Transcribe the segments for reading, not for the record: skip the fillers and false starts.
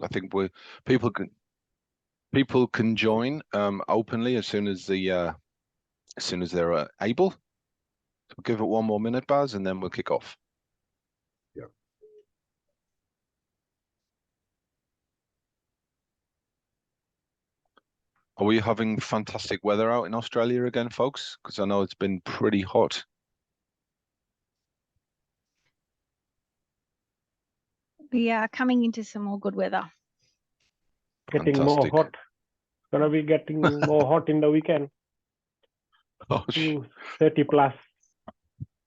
I think people can join openly as soon as they're able. So we'll give it one more minute, Baz, and then we'll kick off. Yeah. Are we having fantastic weather out in Australia again, folks? Because I know it's been pretty hot. We are coming into some more good weather. Getting Fantastic. more hot. Gonna be getting more hot in the weekend. Oh, 30 plus.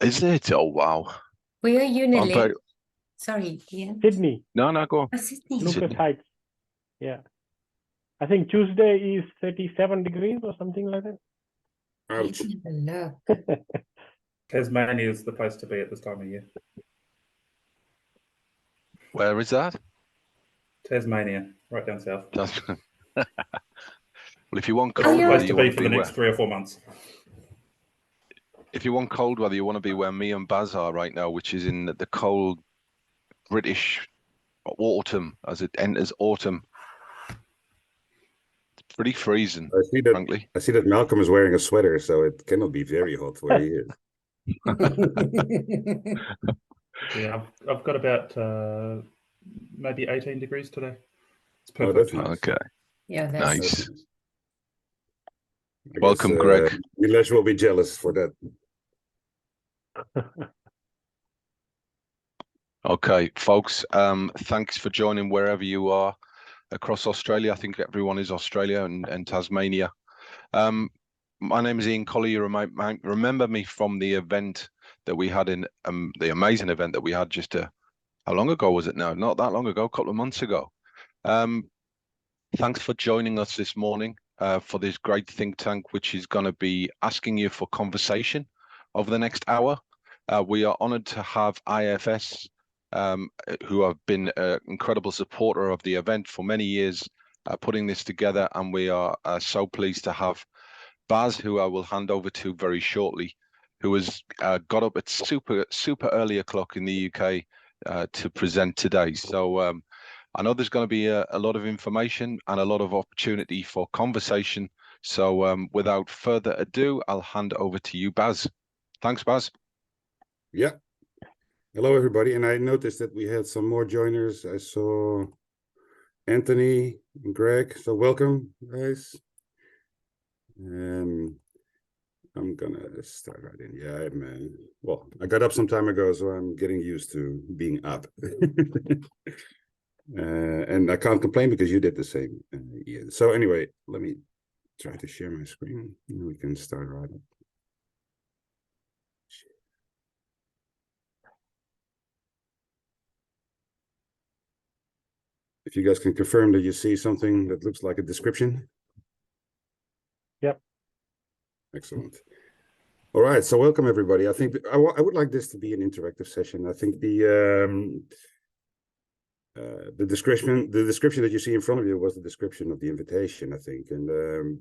is it? Oh, wow. Where are you, Nelly? very- Sorry, Ian. Sydney, No, go on. Oh, Sydney. Lucas Sydney. Heights. Yeah. I think Tuesday is 37 degrees or something like that. Ouch. Hello. Tasmania is the place to be at this time of year. Where is that? Tasmania, right down south. Well, if you want Oh, cold yeah. weather, Place you to be want for to the be next where? 3 or 4 months. If you want cold weather, you want to be where me and Baz are right now, which is in the cold British autumn as it enters autumn. It's pretty freezing, frankly. I see that Malcolm is wearing a sweater, so it cannot be very hot where he is. Yeah, I've got about maybe 18 degrees today. It's Oh, perfect. that's nice. Okay, Yeah, that's nice. I Welcome, guess, Greg. Milesh will be jealous for that. Okay, folks, thanks for joining wherever you are across Australia. I think everyone is Australia and Tasmania. My name is Ian Collier. You might remember me from the event that we had in the amazing event that we had just how long ago was it now? Not that long ago, a couple of months ago. Thanks for joining us this morning for this great think tank, which is going to be asking you for conversation over the next hour. We are honored to have IFS, who have been an incredible supporter of the event for many years, putting this together, and we are so pleased to have Baz, who I will hand over to very shortly, who has got up at super early o'clock in the UK to present today. So I know there's going to be a lot of information and a lot of opportunity for conversation. So without further ado, I'll hand over to you, Baz. Thanks, Baz. Yeah. Hello, everybody. And I noticed that we had some more joiners. I saw Anthony and Greg. So welcome, guys. I'm gonna start right in. Yeah, well, I got up some time ago, so I'm getting used to being up. And I can't complain because you did the same, Ian. So anyway, let me try to share my screen and we can start right up. If you guys can confirm that you see something that looks like a description. Yep. Excellent. All right, so welcome everybody. I think I would like this to be an interactive session. I think the description that you see in front of you was the description of the invitation, I think, and of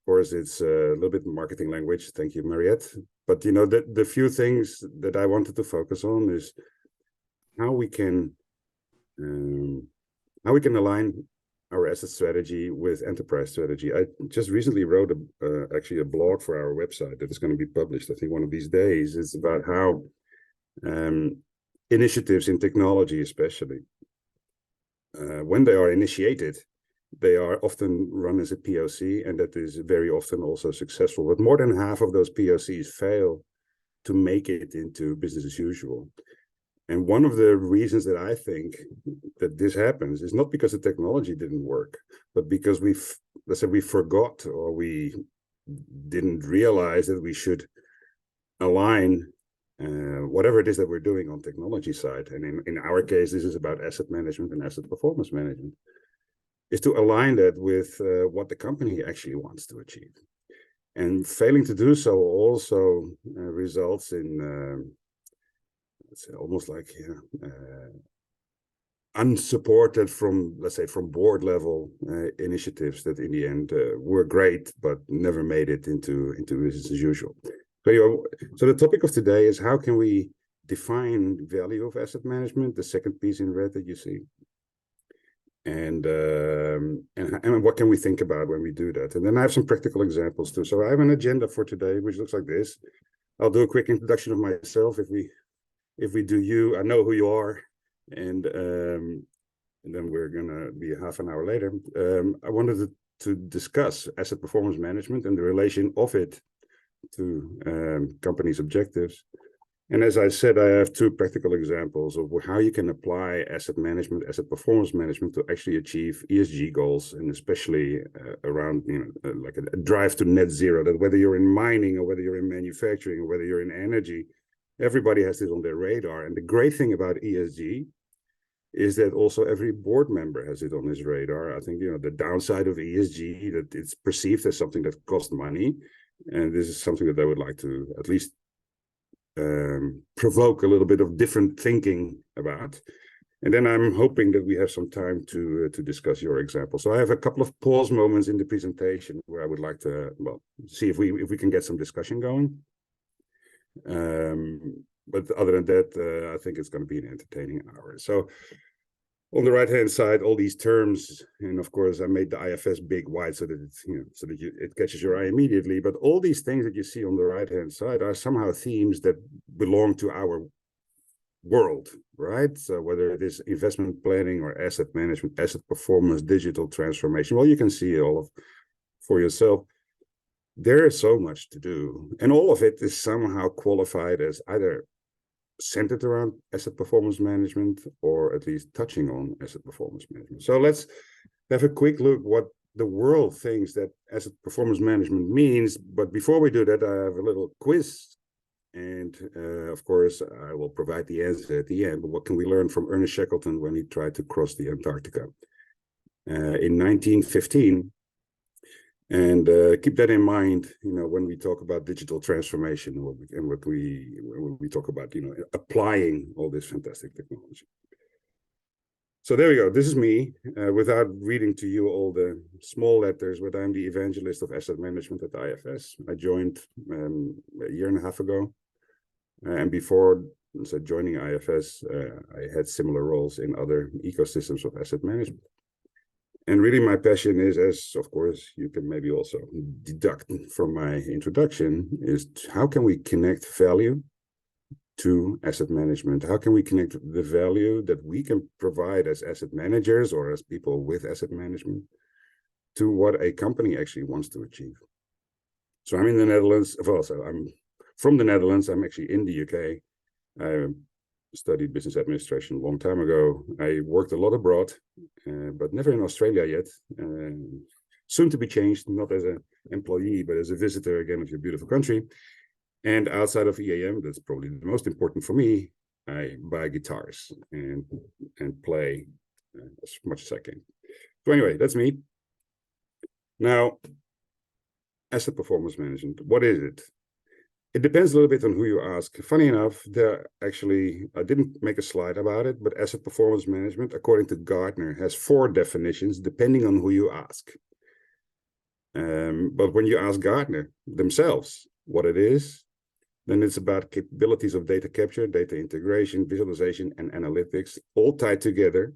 course it's a little bit marketing language. Thank you, Mariette. But you know, the few things that I wanted to focus on is how we can align our asset strategy with enterprise strategy. I just recently wrote actually a blog for our website that is going to be published, I think, one of these days. It's about how initiatives in technology, especially, when they are initiated, they are often run as a POC, and that is very often also successful. But more than half of those POCs fail to make it into business as usual. And one of the reasons that I think that this happens is not because the technology didn't work, but because we forgot, or we didn't realize that we should align whatever it is that we're doing on technology side. And in our case, this is about asset management and asset performance management, is to align that with what the company actually wants to achieve. And failing to do so also results in it's almost like unsupported from, let's say, from board level initiatives that in the end were great but never made it into business as usual. So the topic of today is how can we define value of asset management, the second piece in red that you see, And what can we think about when we do that? And then I have some practical examples too. So I have an agenda for today, which looks like this. I'll do a quick introduction of myself. If we do you, I know who you are, and then we're gonna be half an hour later. I wanted to discuss asset performance management and the relation of it to companies' objectives. And as I said, I have two practical examples of how you can apply asset management, asset performance management to actually achieve ESG goals, and especially around, like a drive to net zero, that whether you're in mining or whether you're in manufacturing or whether you're in energy, everybody has this on their radar. And the great thing about ESG is that also every board member has it on his radar. I think, the downside of ESG, that it's perceived as something that costs money. And this is something that I would like to at least provoke a little bit of different thinking about. And then I'm hoping that we have some time to discuss your example. So I have a couple of pause moments in the presentation where I would like to, see if we can get some discussion going. But other than that, I think it's going to be an entertaining hour. So on the right-hand side, all these terms, and of course, I made the IFS big wide so that it's, it catches your eye immediately. But all these things that you see on the right-hand side are somehow themes that belong to our world, right? So whether it is investment planning or asset management, asset performance, digital transformation, well, you can see all of for yourself. There is so much to do, and all of it is somehow qualified as either centered around asset performance management or at least touching on asset performance management. So let's have a quick look what the world thinks that asset performance management means. But before we do that, I have a little quiz. And of course, I will provide the answer at the end. But what can we learn from Ernest Shackleton when he tried to cross the Antarctica in 1915? And keep that in mind, when we talk about digital transformation and when we talk about, applying all this fantastic technology. So there we go. This is me, without reading to you all the small letters, but I'm the evangelist of asset management at IFS. I joined a year and a half ago. And before joining IFS, I had similar roles in other ecosystems of asset management. And really my passion is, as of course you can maybe also deduct from my introduction, is how can we connect value to asset management? How can we connect the value that we can provide as asset managers or as people with asset management to what a company actually wants to achieve? So I'm in the Netherlands. Well, so I'm from the Netherlands. I'm actually in the UK. I studied business administration a long time ago. I worked a lot abroad, but never in Australia yet. Soon to be changed, not as an employee, but as a visitor again of your beautiful country. And outside of EAM, that's probably the most important for me, I buy guitars and play as much as I can. So anyway, that's me. Now, asset performance management, what is it? It depends a little bit on who you ask. Funny enough, I didn't make a slide about it, but asset performance management, according to Gartner, has 4 definitions depending on who you ask. But when you ask Gartner themselves what it is, then it's about capabilities of data capture, data integration, visualization, and analytics, all tied together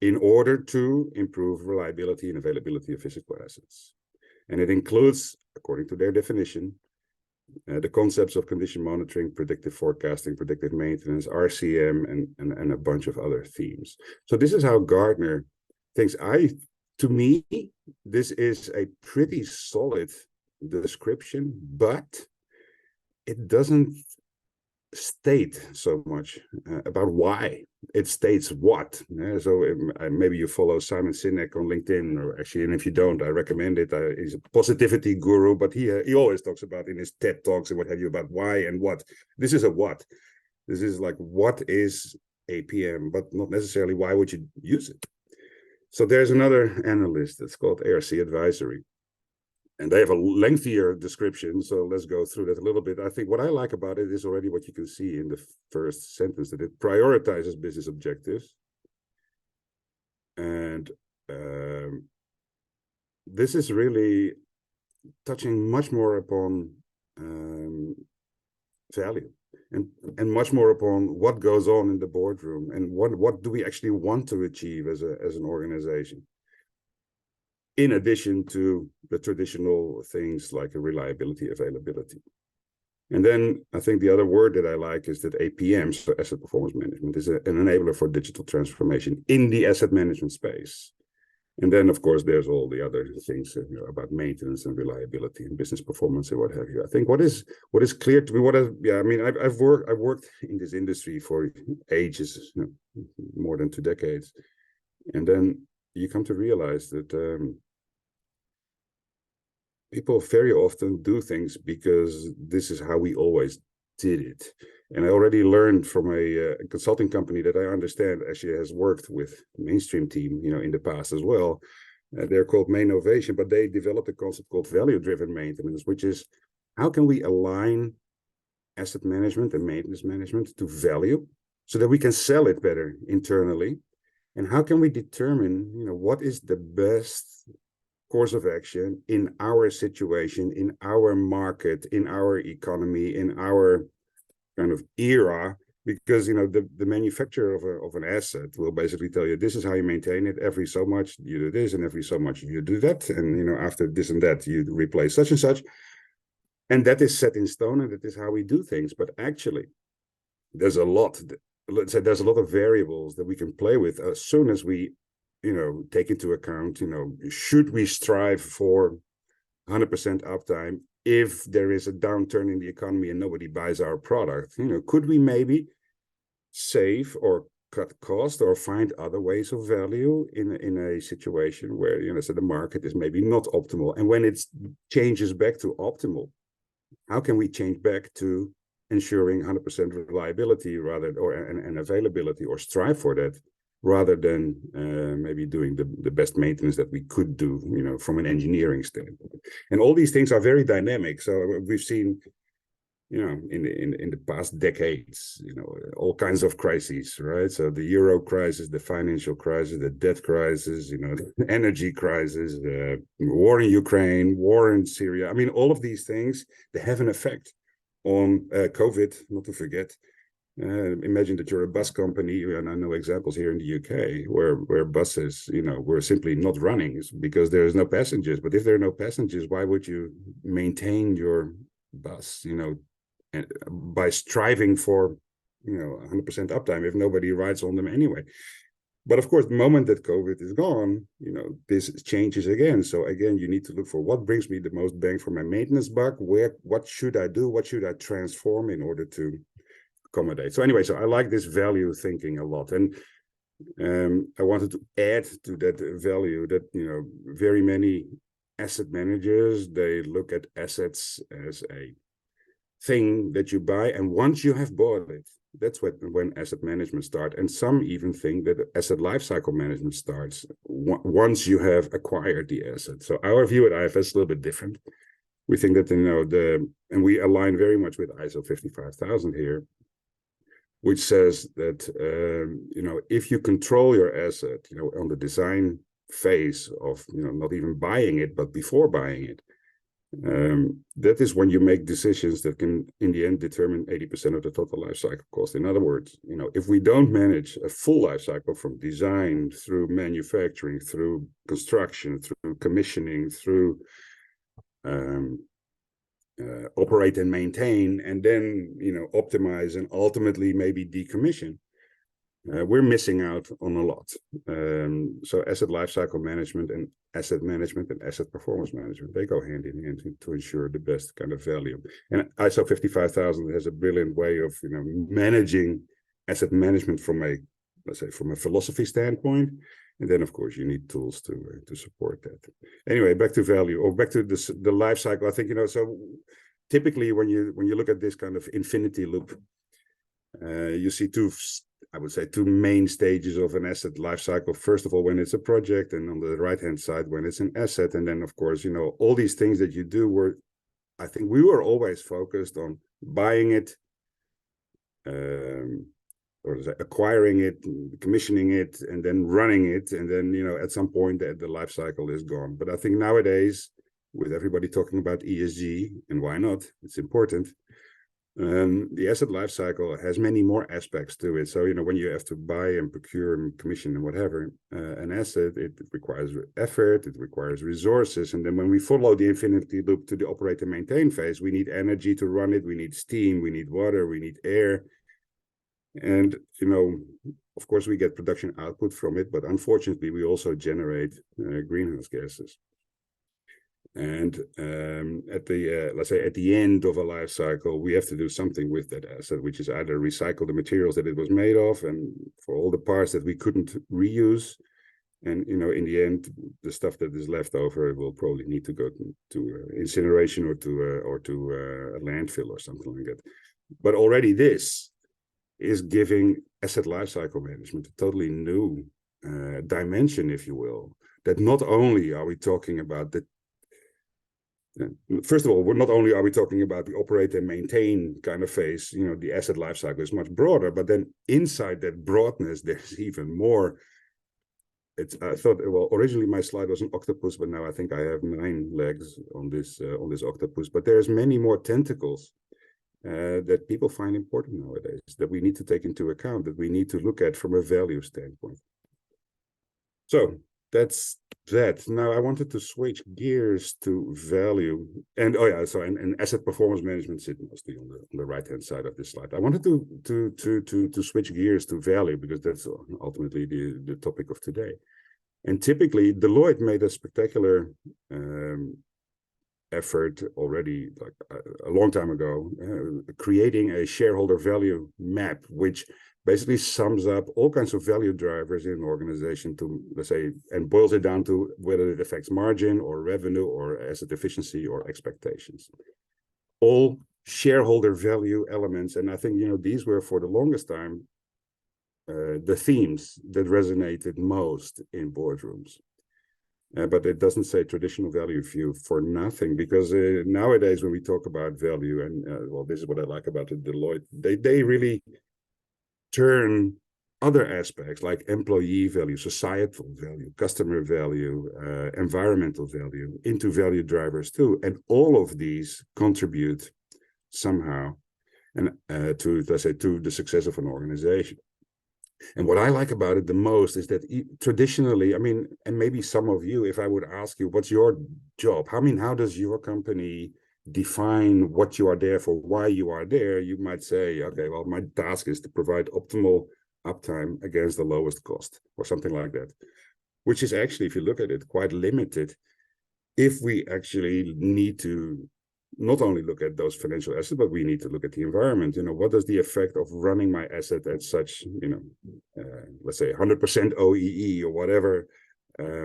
in order to improve reliability and availability of physical assets. And it includes, according to their definition, the concepts of condition monitoring, predictive forecasting, predictive maintenance, RCM, and a bunch of other themes. So this is how Gartner thinks. To me, this is a pretty solid description, but it doesn't state so much about why. It states what. So maybe you follow Simon Sinek on LinkedIn, or actually, and if you don't, I recommend it. He's a positivity guru, but he always talks about in his TED Talks and what have you about why and what. This is a what. This is like, what is APM, but not necessarily why would you use it. So there's another analyst that's called ARC Advisory. And they have a lengthier description, so let's go through that a little bit. I think what I like about it is already what you can see in the first sentence, that it prioritizes business objectives. And this is really touching much more upon value. and much more upon what goes on in the boardroom and what do we actually want to achieve as an organization, in addition to the traditional things like reliability, availability. And then I think the other word that I like is that APM, so asset performance management, is an enabler for digital transformation in the asset management space. And then, of course, there's all the other things about maintenance and reliability and business performance and what have you. I think what is clear to me, I mean, I've worked in this industry for ages, more than 2 decades, and then you come to realize that people very often do things because this is how we always did it. And I already learned from a consulting company that I understand actually has worked with mainstream team, in the past as well. They're called Mainnovation, but they developed a concept called value-driven maintenance, which is how can we align asset management and maintenance management to value so that we can sell it better internally? And how can we determine, what is the best course of action in our situation, in our market, in our economy, in our kind of era? Because the manufacturer of an asset will basically tell you, this is how you maintain it. Every so much you do this, and every so much you do that, and after this and that you replace such and such, and that is set in stone, and that is how we do things. But actually, there's a lot. Let's say there's a lot of variables that we can play with as soon as we take into account, should we strive for 100% uptime if there is a downturn in the economy and nobody buys our product? Could we maybe save or cut cost or find other ways of value in a situation where, so the market is maybe not optimal? And when it changes back to optimal, how can we change back to ensuring 100% reliability and availability, or strive for that, rather than maybe doing the best maintenance that we could do, from an engineering standpoint? And all these things are very dynamic. So we've seen, in the past decades, all kinds of crises, right? So the euro crisis, the financial crisis, the debt crisis, the energy crisis, the war in Ukraine, war in Syria. I mean, all of these things, they have an effect on COVID, not to forget. Imagine that you're a bus company, and I know examples here in the UK where buses, were simply not running because there's no passengers. But if there are no passengers, why would you maintain your bus, by striving for, 100% uptime if nobody rides on them anyway? But of course, the moment that COVID is gone, this changes again. So again, you need to look for what brings me the most bang for my maintenance buck. What should I do? What should I transform in order to accommodate? So anyway, so I like this value thinking a lot, and I wanted to add to that value that very many asset managers, they look at assets as a thing that you buy, and once you have bought it, that's when asset management starts. And some even think that asset lifecycle management starts once you have acquired the asset. So our view at IFS is a little bit different. We think that and we align very much with ISO 55000 here, which says that if you control your asset, on the design phase of not even buying it, but before buying it, that is when you make decisions that can, in the end, determine 80% of the total life cycle cost. In other words, if we don't manage a full life cycle from design through manufacturing, through construction, through commissioning, through operate and maintain, and then optimize and ultimately maybe decommission, we're missing out on a lot. So asset lifecycle management and asset performance management, they go hand in hand to ensure the best kind of value. And ISO 55000 has a brilliant way of managing asset management from a philosophy standpoint. And then, of course, you need tools to support that. Anyway, back to value, or back to the life cycle. I think so typically when you look at this kind of infinity loop, you see two main stages of an asset life cycle. First of all, when it's a project, and on the right hand side when it's an asset. And then, of course, all these things that you do I think we were always focused on buying it, or acquiring it, commissioning it, and then running it, and then at some point the life cycle is gone. But I think nowadays, with everybody talking about ESG, and why not, it's important, The asset life cycle has many more aspects to it. So, when you have to buy and procure and commission and whatever, an asset, it requires effort, it requires resources. And then when we follow the infinity loop to the operate and maintain phase, we need energy to run it, we need steam, we need water, we need air. And, of course, we get production output from it, but unfortunately, we also generate greenhouse gases. And at the let's say at the end of a life cycle, we have to do something with that asset, which is either recycle the materials that it was made of, and for all the parts that we couldn't reuse. And in the end, the stuff that is left over will probably need to go to incineration or to a landfill or something like that. But already this is giving asset lifecycle management a totally new dimension, if you will. That not only are we talking about the first of all, not only are we talking about the operate and maintain kind of phase, the asset life cycle is much broader, but then inside that broadness, there's even more. I thought, well, originally my slide was an octopus, but now I think I have 9 legs on this octopus. But there's many more tentacles that people find important nowadays, that we need to take into account, that we need to look at from a value standpoint. So that's that. Now I wanted to switch gears to value, and and asset performance management sits mostly on the right hand side of this slide. I wanted to switch gears to value because that's ultimately the topic of today. And typically, Deloitte made a spectacular effort already, like a long time ago, creating a shareholder value map, which basically sums up all kinds of value drivers in an organization to, let's say, and boils it down to whether it affects margin or revenue or asset efficiency or expectations. All shareholder value elements. And I think, these were for the longest time, the themes that resonated most in boardrooms. But it doesn't say traditional value view for nothing, because nowadays when we talk about value, and this is what I like about the Deloitte, they really turn other aspects like employee value, societal value, customer value, environmental value into value drivers too. And all of these contribute somehow and to, let's say, to the success of an organization. And what I like about it the most is that traditionally, and maybe some of you, if I would ask you, what's your job? How does your company define what you are there for, why you are there? You might say, okay, well, my task is to provide optimal uptime against the lowest cost or something like that, which is actually, if you look at it, quite limited if we actually need to not only look at those financial assets, but we need to look at the environment. What does the effect of running my asset at such, let's say 100% OEE or whatever,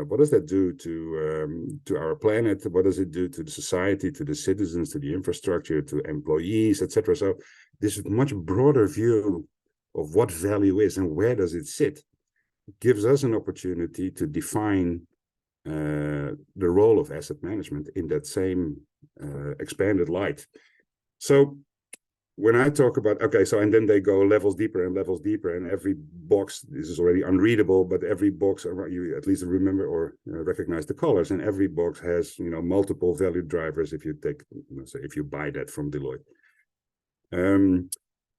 what does that do to our planet? What does it do to the society, to the citizens, to the infrastructure, to employees, etc.? So this much broader view of what value is and where does it sit gives us an opportunity to define the role of asset management in that same expanded light. So when I talk about, and then they go levels deeper, and every box, this is already unreadable, but every box, you at least remember or recognize the colors, and every box has, multiple value drivers if you take, let's say, if you buy that from Deloitte.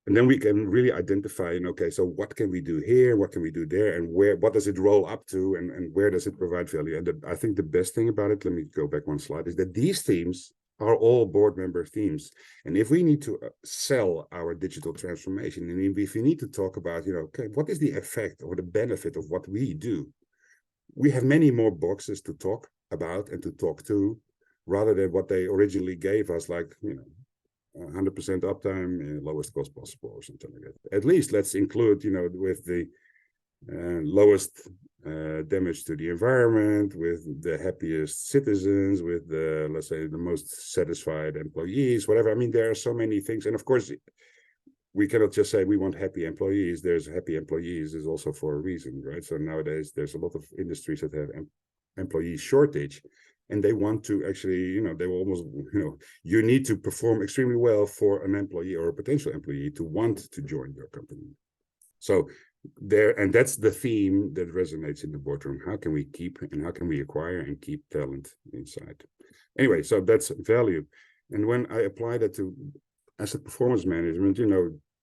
And then we can really identify, so what can we do here? What can we do there? And what does it roll up to? And where does it provide value? And I think the best thing about it, let me go back one slide, is that these themes are all board member themes. And if we need to sell our digital transformation, and if we need to talk about, what is the effect or the benefit of what we do? We have many more boxes to talk about and to talk to, rather than what they originally gave us, like, 100% uptime, lowest cost possible, or something like that. At least let's include, with the lowest damage to the environment, with the happiest citizens, with the, let's say, the most satisfied employees, whatever. There are so many things. And of course, we cannot just say we want happy employees. There's happy employees is also for a reason, right? So nowadays, there's a lot of industries that have employee shortage. And they want to actually, they will almost, you need to perform extremely well for an employee or a potential employee to want to join your company. So and that's the theme that resonates in the boardroom. How can we keep and how can we acquire and keep talent inside? Anyway, so that's value. And when I apply that to asset performance management,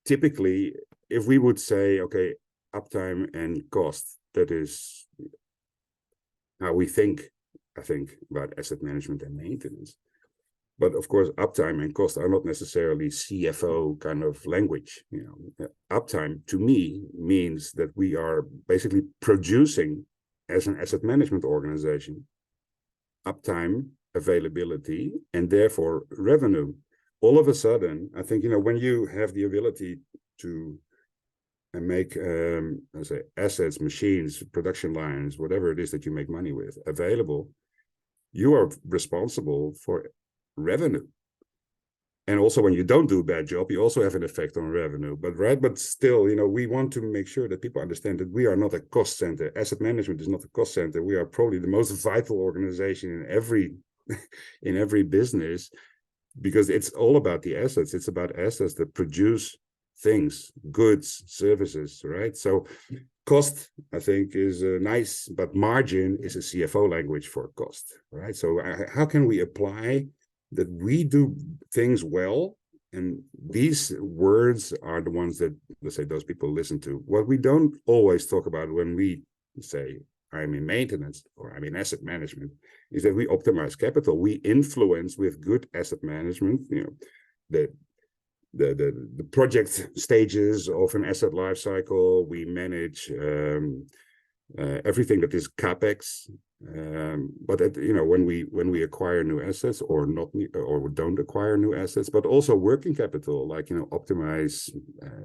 typically, if we would say, okay, uptime and cost, that is how we think, I think, about asset management and maintenance. But of course, uptime and cost are not necessarily CFO kind of language. Uptime to me means that we are basically producing, as an asset management organization, uptime, availability, and therefore revenue. All of a sudden, I think, when you have the ability to make, let's say, assets, machines, production lines, whatever it is that you make money with, available, you are responsible for revenue. And also, when you don't do a bad job, you also have an effect on revenue. But still, we want to make sure that people understand that we are not a cost center. Asset management is not a cost center. We are probably the most vital organization in every business, because it's all about the assets. It's about assets that produce things, goods, services, right? So cost, I think, is nice, but margin is a CFO language for cost, right? So how can we apply that we do things well? And these words are the ones that, let's say, those people listen to. What we don't always talk about when we say, I'm in maintenance or I'm in asset management, is that we optimize capital. We influence with good asset management, the project stages of an asset life cycle. We manage everything that is capex. But when we acquire new assets or don't acquire new assets, but also working capital, like optimize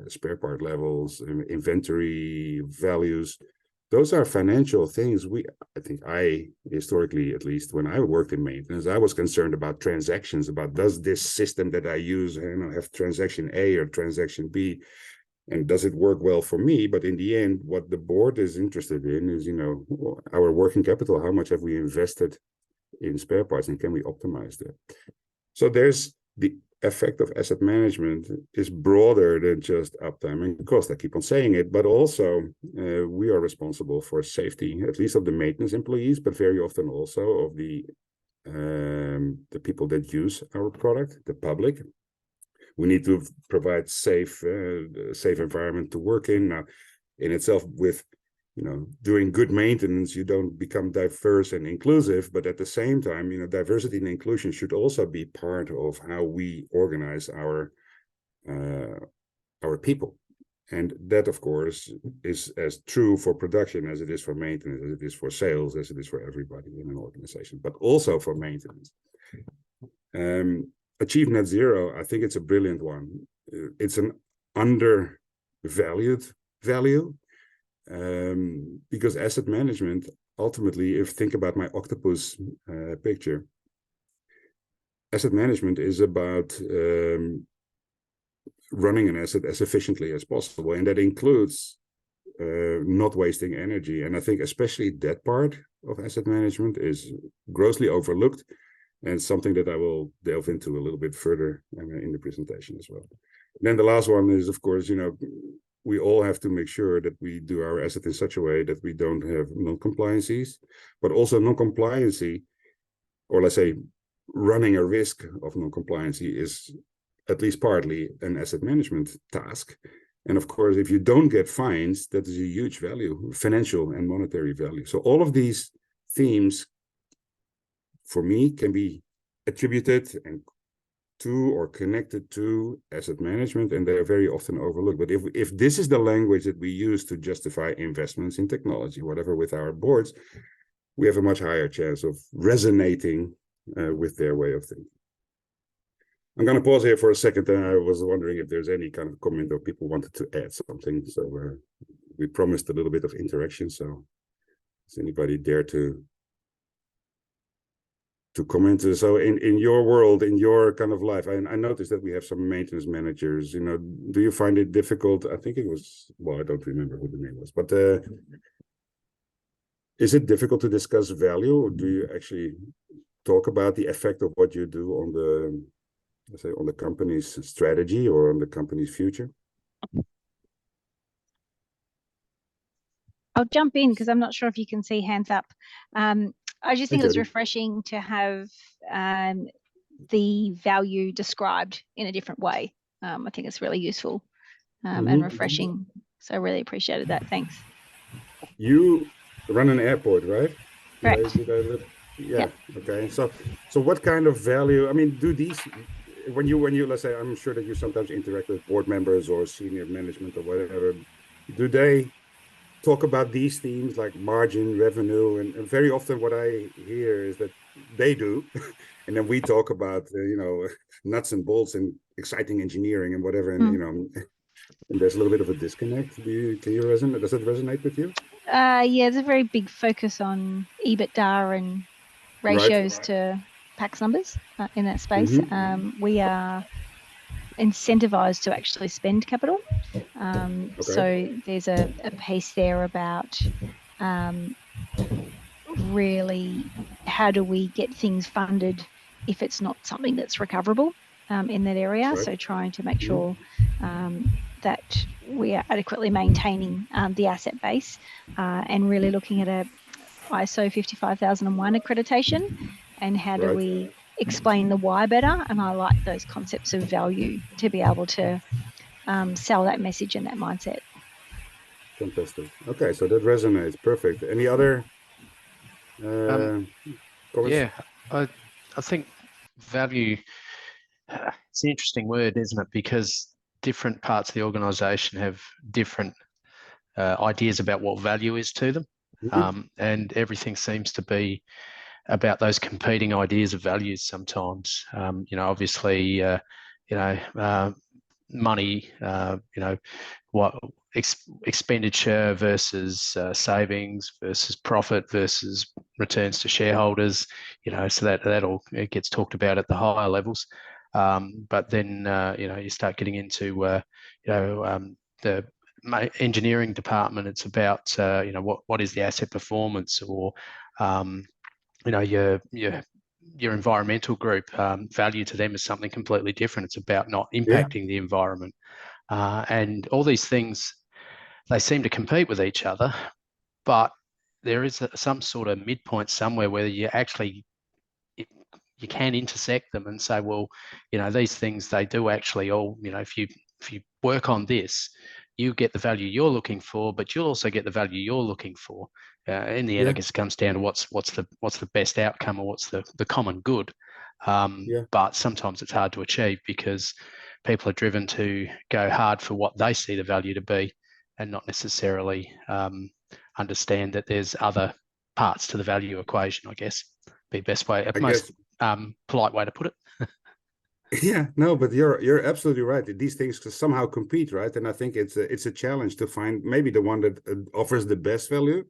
spare part levels, inventory values. Those are financial things. I think historically, at least when I worked in maintenance, I was concerned about transactions, about does this system that I use have transaction A or transaction B, and does it work well for me? But in the end, what the board is interested in is, our working capital, how much have we invested in spare parts, and can we optimize that? So there's the effect of asset management is broader than just uptime and cost. I keep on saying it, but also we are responsible for safety, at least of the maintenance employees, but very often also of the people that use our product, the public. We need to provide safe environment to work in. Now, in itself, with doing good maintenance, you don't become diverse and inclusive, but at the same time, diversity and inclusion should also be part of how we organize our people. And that, of course, is as true for production as it is for maintenance, as it is for sales, as it is for everybody in an organization, but also for maintenance. Achieve net zero, I think it's a brilliant one. It's an undervalued value, because asset management, ultimately, if think about my octopus picture, asset management is about running an asset as efficiently as possible, and that includes not wasting energy. And I think especially that part of asset management is grossly overlooked, and something that I will delve into a little bit further in the presentation as well. And then the last one is, of course, we all have to make sure that we do our asset in such a way that we don't have non-compliancies, but also non-compliancy, or let's say running a risk of non-compliancy, is at least partly an asset management task. And of course, if you don't get fines, that is a huge value, financial and monetary value. So all of these themes, for me, can be attributed to or connected to asset management, and they are very often overlooked. But if this is the language that we use to justify investments in technology, whatever, with our boards, we have a much higher chance of resonating with their way of thinking. I'm going to pause here for a second, and I was wondering if there's any kind of comment or people wanted to add something. So we promised a little bit of interaction. So does anybody dare to comment? So in your world, in your kind of life, I noticed that we have some maintenance managers. Do you find it difficult? I think it was, well, I don't remember who the name was, but is it difficult to discuss value, or do you actually talk about the effect of what you do on the, let's say, on the company's strategy or on the company's future? I'll jump in because I'm not sure if you can see hands up. I just think it was refreshing to have the value described in a different way. I think it's really useful and refreshing. So I really appreciated that. Thanks. You run an airport, right? Correct. Yeah. Okay. So what kind of value? I mean, do these when you let's say, I'm sure that you sometimes interact with board members or senior management or whatever. Do they talk about these themes like margin, revenue, and very often what I hear is that they do, and then we talk about nuts and bolts and exciting engineering and whatever, and and there's a little bit of a disconnect. Can you resonate? Does it resonate with you? Yeah, there's a very big focus on EBITDA and ratios to PAX numbers in that space. We are incentivized to actually spend capital. So there's a piece there about really how do we get things funded if it's not something that's recoverable in that area. So trying to make sure that we are adequately maintaining the asset base and really looking at a ISO 55001 accreditation and how do we explain the why better. And I like those concepts of value to be able to sell that message and that mindset. Fantastic. Okay, so that resonates. Perfect. Any other comments? Yeah, I think value, it's an interesting word, isn't it? Because different parts of the organization have different ideas about what value is to them. And everything seems to be about those competing ideas of values sometimes. Obviously, money, what expenditure versus savings versus profit versus returns to shareholders, so that all it gets talked about at the higher levels. But then, you start getting into, the engineering department. It's about, what is the asset performance, or, your environmental group, value to them is something completely different. It's about not impacting the environment. And all these things, they seem to compete with each other, but there is some sort of midpoint somewhere where you actually, you can intersect them and say, well, these things, they do actually all, if you work on this, you get the value you're looking for, but you'll also get the value you're looking for. In the end, I guess it comes down to what's the best outcome, or what's the common good. But sometimes it's hard to achieve because people are driven to go hard for what they see the value to be, and not necessarily understand that there's other parts to the value equation, I guess. Be the best way, most polite way to put it. Yeah, no, but you're absolutely right. These things somehow compete, right? And I think it's a challenge to find maybe the one that offers the best value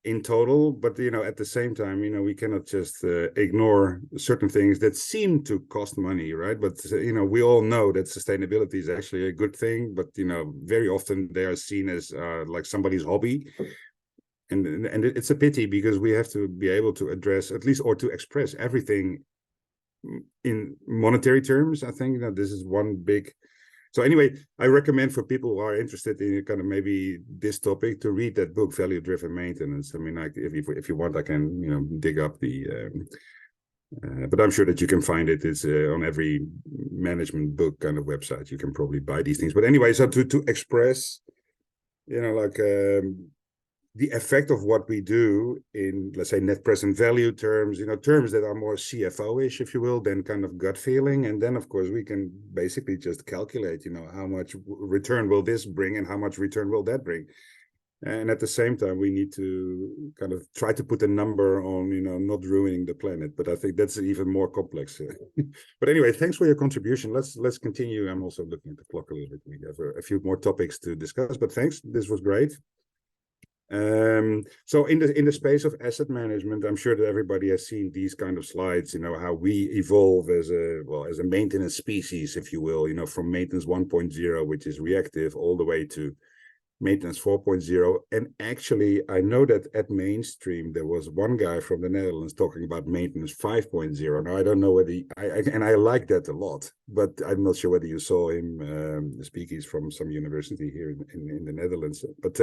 in total. But at the same time, we cannot just ignore certain things that seem to cost money, right? But we all know that sustainability is actually a good thing. But very often they are seen as like somebody's hobby. And it's a pity, because we have to be able to address at least, or to express everything in monetary terms. I think that this is one big. So anyway, I recommend for people who are interested in kind of maybe this topic to read that book, Value Driven Maintenance. I mean, if you want, I can dig up the. But I'm sure that you can find it. It's on every management book kind of website. You can probably buy these things. But anyway, so to express, the effect of what we do in, let's say, net present value terms, terms that are more CFO-ish, if you will, than kind of gut feeling. And then, of course, we can basically just calculate, how much return will this bring and how much return will that bring. And at the same time, we need to kind of try to put a number on, not ruining the planet. But I think that's even more complex. But anyway, thanks for your contribution. Let's continue. I'm also looking at the clock a little bit. We have a few more topics to discuss, but thanks. This was great. So in the space of asset management, I'm sure that everybody has seen these kind of slides, how we evolve as a maintenance species, if you will, from maintenance 1.0, which is reactive, all the way to maintenance 4.0. And actually, I know that at Mainstream, there was one guy from the Netherlands talking about maintenance 5.0. Now, I don't know whether and I like that a lot, but I'm not sure whether you saw him speak. He's from some university here in the Netherlands. But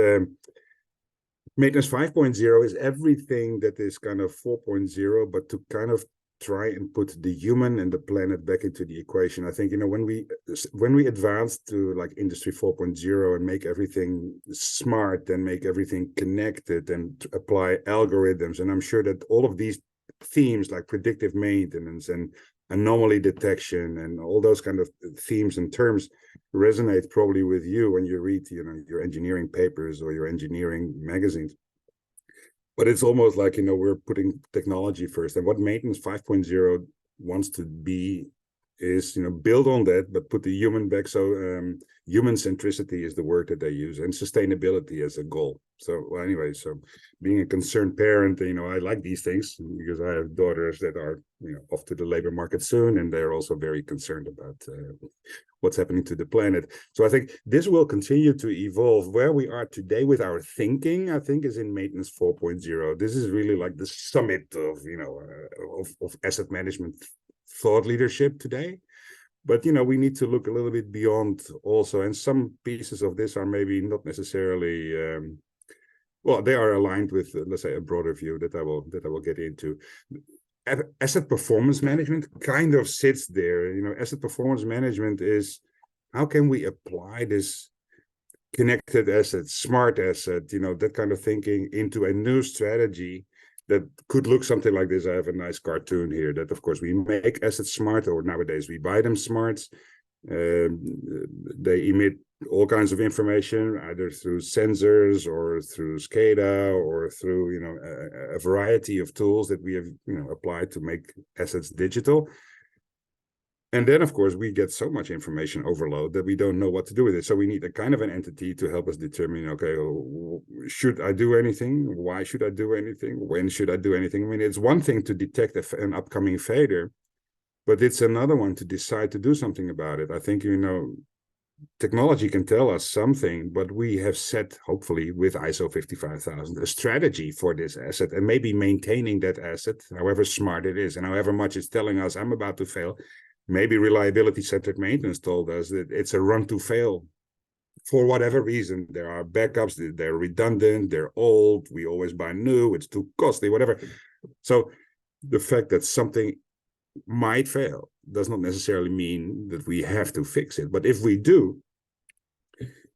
maintenance 5.0 is everything that is kind of 4.0, but to kind of try and put the human and the planet back into the equation. I think, when we advance to like Industry 4.0 and make everything smart and make everything connected and apply algorithms, and I'm sure that all of these themes like predictive maintenance and anomaly detection and all those kind of themes and terms resonate probably with you when you read, your engineering papers or your engineering magazines. But it's almost like, we're putting technology first. And what Maintenance 5.0 wants to be is, build on that, but put the human back. So human centricity is the word that they use, and sustainability as a goal. So anyway, so being a concerned parent, I like these things because I have daughters that are, off to the labor market soon, and they're also very concerned about what's happening to the planet. So I think this will continue to evolve. Where we are today with our thinking, I think, is in Maintenance 4.0. This is really like the summit of, of asset management thought leadership today. But, we need to look a little bit beyond also. And some pieces of this are maybe not necessarily, well, they are aligned with, let's say, a broader view that I will get into. Asset performance management kind of sits there. Asset performance management is, how can we apply this connected asset, smart asset, that kind of thinking into a new strategy that could look something like this. I have a nice cartoon here that, of course, we make assets smart, or nowadays we buy them smart. They emit all kinds of information, either through sensors or through SCADA or through, a variety of tools that we have, applied to make assets digital. And then, of course, we get so much information overload that we don't know what to do with it. So we need a kind of an entity to help us determine, okay, should I do anything? Why should I do anything? When should I do anything? I mean, it's one thing to detect an upcoming failure, but it's another one to decide to do something about it. I think, technology can tell us something, but we have set, hopefully, with ISO 55000, a strategy for this asset, and maybe maintaining that asset, however smart it is, and however much it's telling us I'm about to fail. Maybe reliability-centered maintenance told us that it's a run to fail for whatever reason. There are backups, they're redundant, they're old, we always buy new, it's too costly, whatever. So the fact that something might fail does not necessarily mean that we have to fix it. But if we do,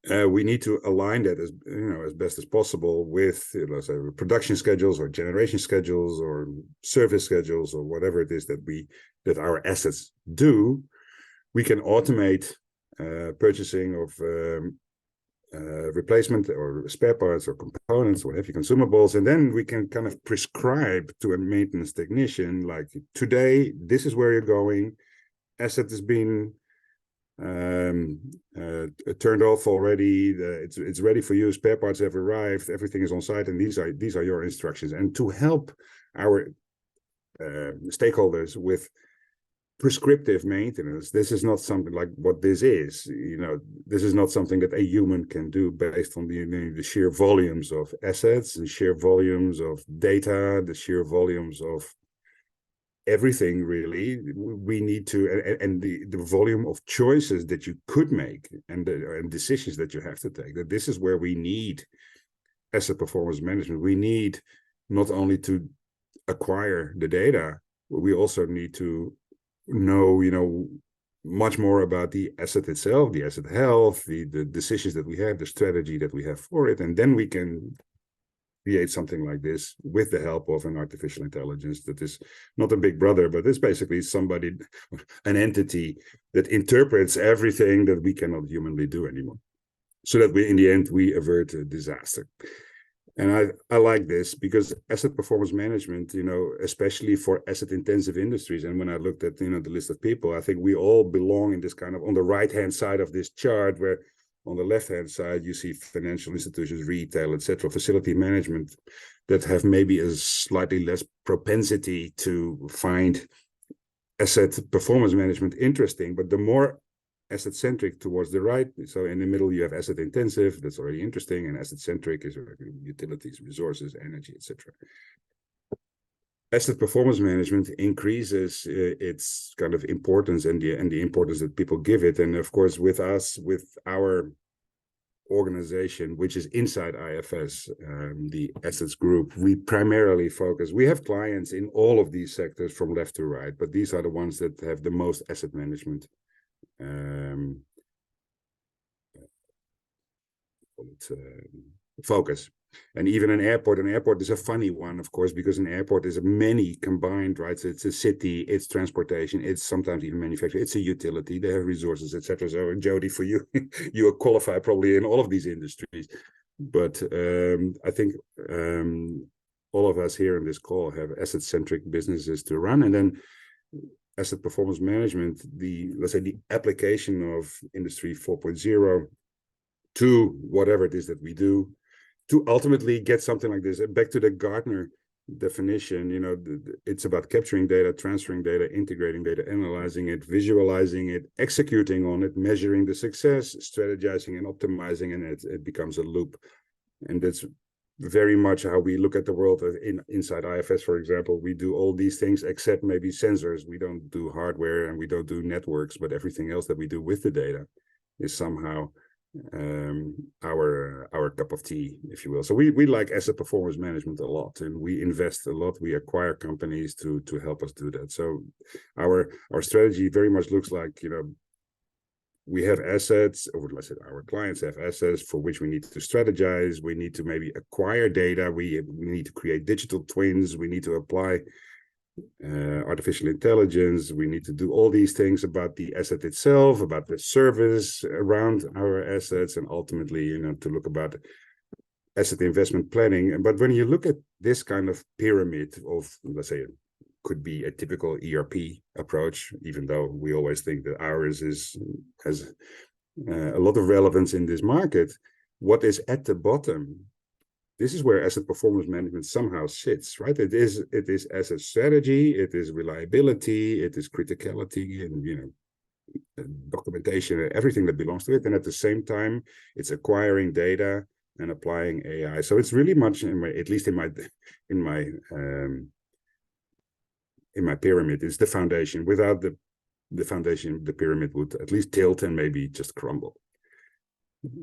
we need to align that as best as possible with, let's say, production schedules or generation schedules or service schedules or whatever it is that our assets do. We can automate purchasing of replacement or spare parts or components, what have you, consumables, and then we can kind of prescribe to a maintenance technician, like, today, this is where you're going, asset has been turned off already, it's ready for you, spare parts have arrived, everything is on site, and these are your instructions. And to help our stakeholders with prescriptive maintenance, this is not something like what this is. This is not something that a human can do based on the sheer volumes of assets, the sheer volumes of data, the sheer volumes of everything, really. We need to, and the volume of choices that you could make and decisions that you have to take, that this is where we need asset performance management. We need not only to acquire the data, but we also need to know, much more about the asset itself, the asset health, the decisions that we have, the strategy that we have for it. And then we can create something like this with the help of an artificial intelligence that is not a big brother, but it's basically somebody, an entity that interprets everything that we cannot humanly do anymore, so that in the end, we avert a disaster. And I like this because asset performance management, especially for asset intensive industries. And when I looked at, the list of people, I think we all belong in this kind of, on the right-hand side of this chart, where on the left-hand side, you see financial institutions, retail, etc., facility management, that have maybe a slightly less propensity to find asset performance management interesting. But the more asset-centric towards the right, so in the middle you have asset-intensive, that's already interesting, and asset-centric is utilities, resources, energy, etc. Asset performance management increases its kind of importance and the importance that people give it. And of course, with us, with our organization, which is inside IFS, the assets group, we primarily focus. We have clients in all of these sectors from left to right, but these are the ones that have the most asset management focus. And even an airport is a funny one, of course, because an airport is many combined, right? So it's a city, it's transportation, it's sometimes even manufacturing, it's a utility, they have resources, etc. So Jody, for you, you are qualified probably in all of these industries. But I think all of us here in this call have asset-centric businesses to run, and then asset performance management, let's say the application of Industry 4.0 to whatever it is that we do, to ultimately get something like this. Back to the Gartner definition, it's about capturing data, transferring data, integrating data, analyzing it, visualizing it, executing on it, measuring the success, strategizing and optimizing, and it becomes a loop. And that's very much how we look at the world. Inside IFS, for example, we do all these things except maybe sensors. We don't do hardware and we don't do networks, but everything else that we do with the data is somehow our cup of tea, if you will. So we like asset performance management a lot, and we invest a lot. We acquire companies to help us do that. So our strategy very much looks like, we have assets, or let's say our clients have assets for which we need to strategize. We need to maybe acquire data. We need to create digital twins. We need to apply artificial intelligence. We need to do all these things about the asset itself, about the service around our assets, and ultimately, to look about asset investment planning. But when you look at this kind of pyramid of, let's say, it could be a typical ERP approach, even though we always think that ours has a lot of relevance in this market, what is at the bottom? This is where asset performance management somehow sits, right? It is asset strategy, it is reliability, it is criticality, and documentation, and everything that belongs to it. And at the same time, it's acquiring data and applying AI. So it's really much, at least in my pyramid, is the foundation. Without the foundation, the pyramid would at least tilt and maybe just crumble.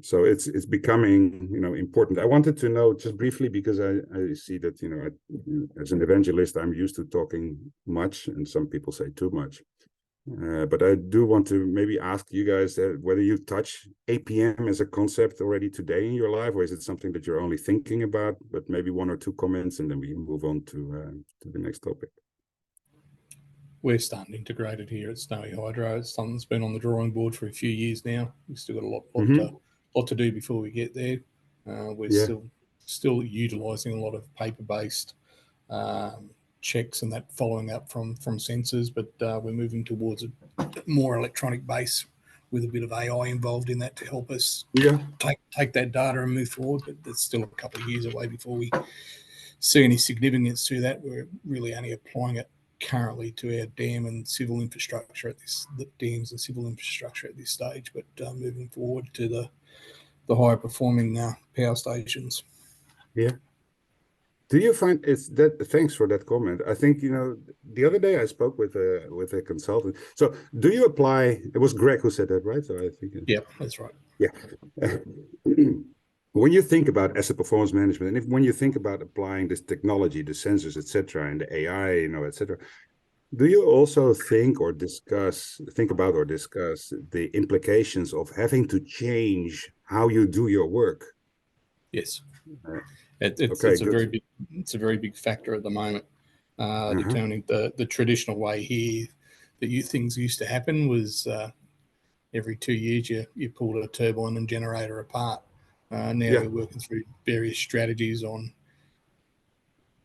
So it's becoming important. I wanted to know just briefly, because I see that as an evangelist, I'm used to talking much, and some people say too much. But I do want to maybe ask you guys whether you touch APM as a concept already today in your life, or is it something that you're only thinking about? But maybe one or two comments, and then we move on to the next topic. We're starting to integrate it here at Snowy Hydro. It's something that's been on the drawing board for a few years now. We've still got a lot to do before we get there. We're still utilising a lot of paper-based checks and that following up from sensors, but we're moving towards a more electronic base with a bit of AI involved in that to help us take that data and move forward. But that's still a couple of years away before we see any significance to that. We're really only applying it currently to our dams and civil infrastructure at this stage, but moving forward to the higher performing power stations. Yeah. Do you find thanks for that comment. I think, the other day I spoke with a consultant. So do you apply, it was Greg who said that, right? So I think. Yeah, that's right. Yeah. When you think about asset performance management, and when you think about applying this technology, the sensors, etc., and the AI, etc., do you also think about or discuss the implications of having to change how you do your work? Yes, it's a very big factor at the moment. Determining the traditional way here that things used to happen was every 2 years you pulled a turbine and generator apart. Now we're working through various strategies on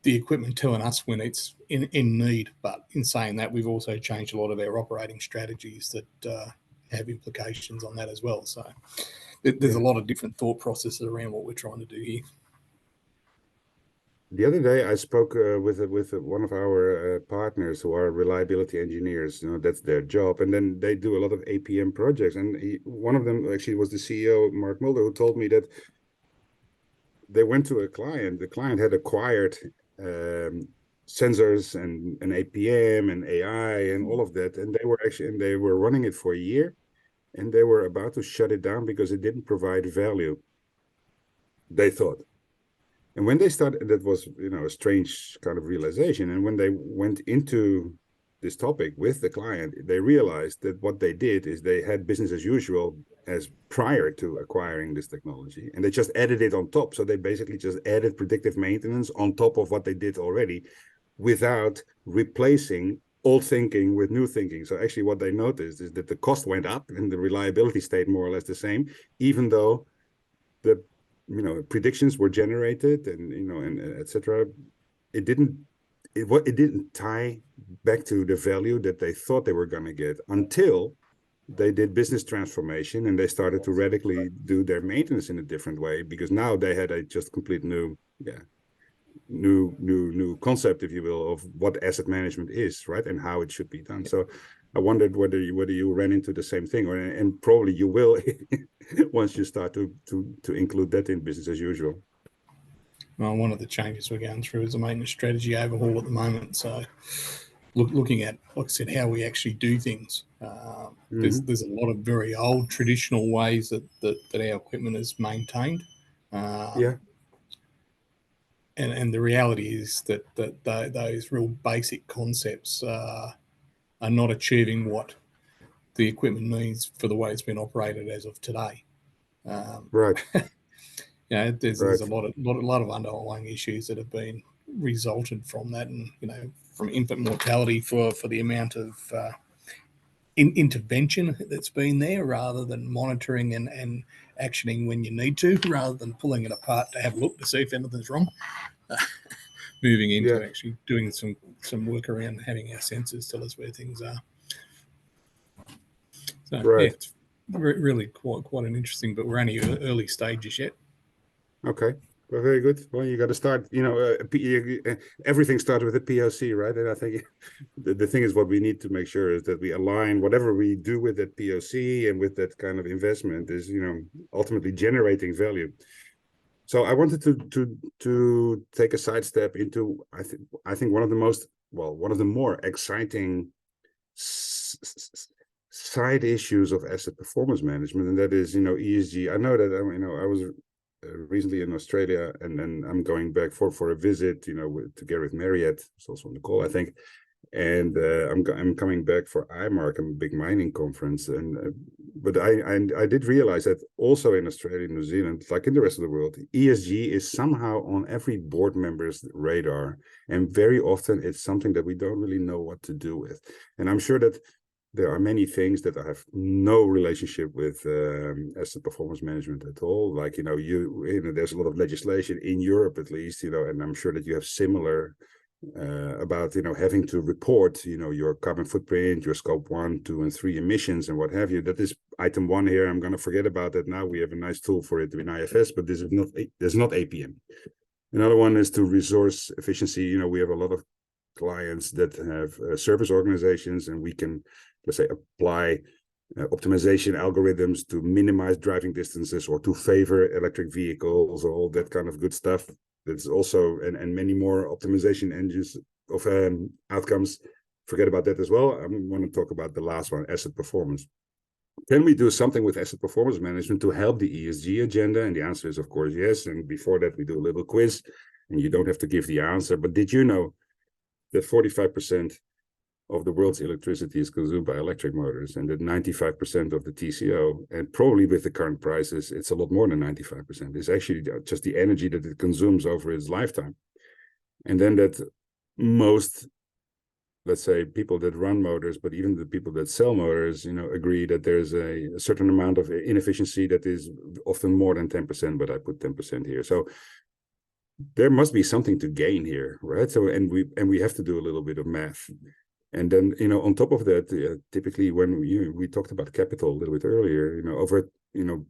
the equipment telling us when it's in need. But in saying that, we've also changed a lot of our operating strategies that have implications on that as well. So there's a lot of different thought processes around what we're trying to do here. The other day, I spoke with one of our partners who are reliability engineers. That's their job, and then they do a lot of APM projects. And one of them actually was the CEO, Mark Mulder, who told me that they went to a client. The client had acquired sensors and APM and AI and all of that, and they were running it for a year. and they were about to shut it down because it didn't provide value, they thought. And when they started, that was, you know, a strange kind of realization. And when they went into this topic with the client, they realized that what they did is they had business as usual as prior to acquiring this technology, and they just added it on top. So they basically just added predictive maintenance on top of what they did already, without replacing old thinking with new thinking. So actually what they noticed is that the cost went up and the reliability stayed more or less the same, even though the, you know, predictions were generated and, you know, and etc. It didn't tie back to the value that they thought they were going to get until they did business transformation and they started to radically do their maintenance in a different way, because now they had a just complete new concept, if you will, of what asset management is, right, and how it should be done. So I wondered whether you ran into the same thing, and probably you will once you start to include that in business as usual. Well, one of the changes we're going through is a maintenance strategy overhaul at the moment. So looking at, like I said, how we actually do things. There's a lot of very old traditional ways that our equipment is maintained. And the reality is that those real basic concepts are not achieving what the equipment needs for the way it's been operated as of today. Right. You know, there's a lot of underlying issues that have been resulted from that, and, you know, from infant mortality for the amount of intervention that's been there, rather than monitoring and actioning when you need to, rather than pulling it apart to have a look to see if anything's wrong. Moving into actually doing some work around having our sensors tell us where things are. So yeah, it's really quite an interesting, but we're only early stages yet. Okay. Well, very good. Well, you got to start, you know, everything starts with a POC, right? And I think the thing is, what we need to make sure is that we align whatever we do with that POC and with that kind of investment is, you know, ultimately generating value. So I wanted to take a sidestep into, I think one of the more exciting side issues of asset performance management, and that is, you know, ESG. I know that, you know, I was recently in Australia, and then I'm going back for a visit, you know, together with Marriott, who's also on the call, I think. And I'm coming back for IMARC, a big mining conference, but I did realize that also in Australia and New Zealand, like in the rest of the world, ESG is somehow on every board member's radar, and very often it's something that we don't really know what to do with. And I'm sure that there are many things that I have no relationship with asset performance management at all. Like, you know, there's a lot of legislation in Europe, at least, you know, and I'm sure that you have similar about, you know, having to report, you know, your carbon footprint, your scope 1, 2, and 3 emissions and what have you. That is item 1 here. I'm going to forget about that now. We have a nice tool for it in IFS, but this is not APM. Another one is to resource efficiency. You know, we have a lot of clients that have service organizations, and we can, let's say, apply optimization algorithms to minimize driving distances or to favor electric vehicles or all that kind of good stuff. That's also, and many more optimization engines of outcomes. Forget about that as well. I want to talk about the last one, asset performance. Can we do something with asset performance management to help the ESG agenda? And the answer is, of course, yes. And before that, we do a little quiz, and you don't have to give the answer. But did you know that 45% of the world's electricity is consumed by electric motors, and that 95% of the TCO, and probably with the current prices, it's a lot more than 95%. It's actually just the energy that it consumes over its lifetime. And then that most, let's say, people that run motors, but even the people that sell motors, you know, agree that there's a certain amount of inefficiency that is often more than 10%, but I put 10% here. So there must be something to gain here, right? So, and we have to do a little bit of math. And then, you know, on top of that, typically when we talked about capital a little bit earlier, you know,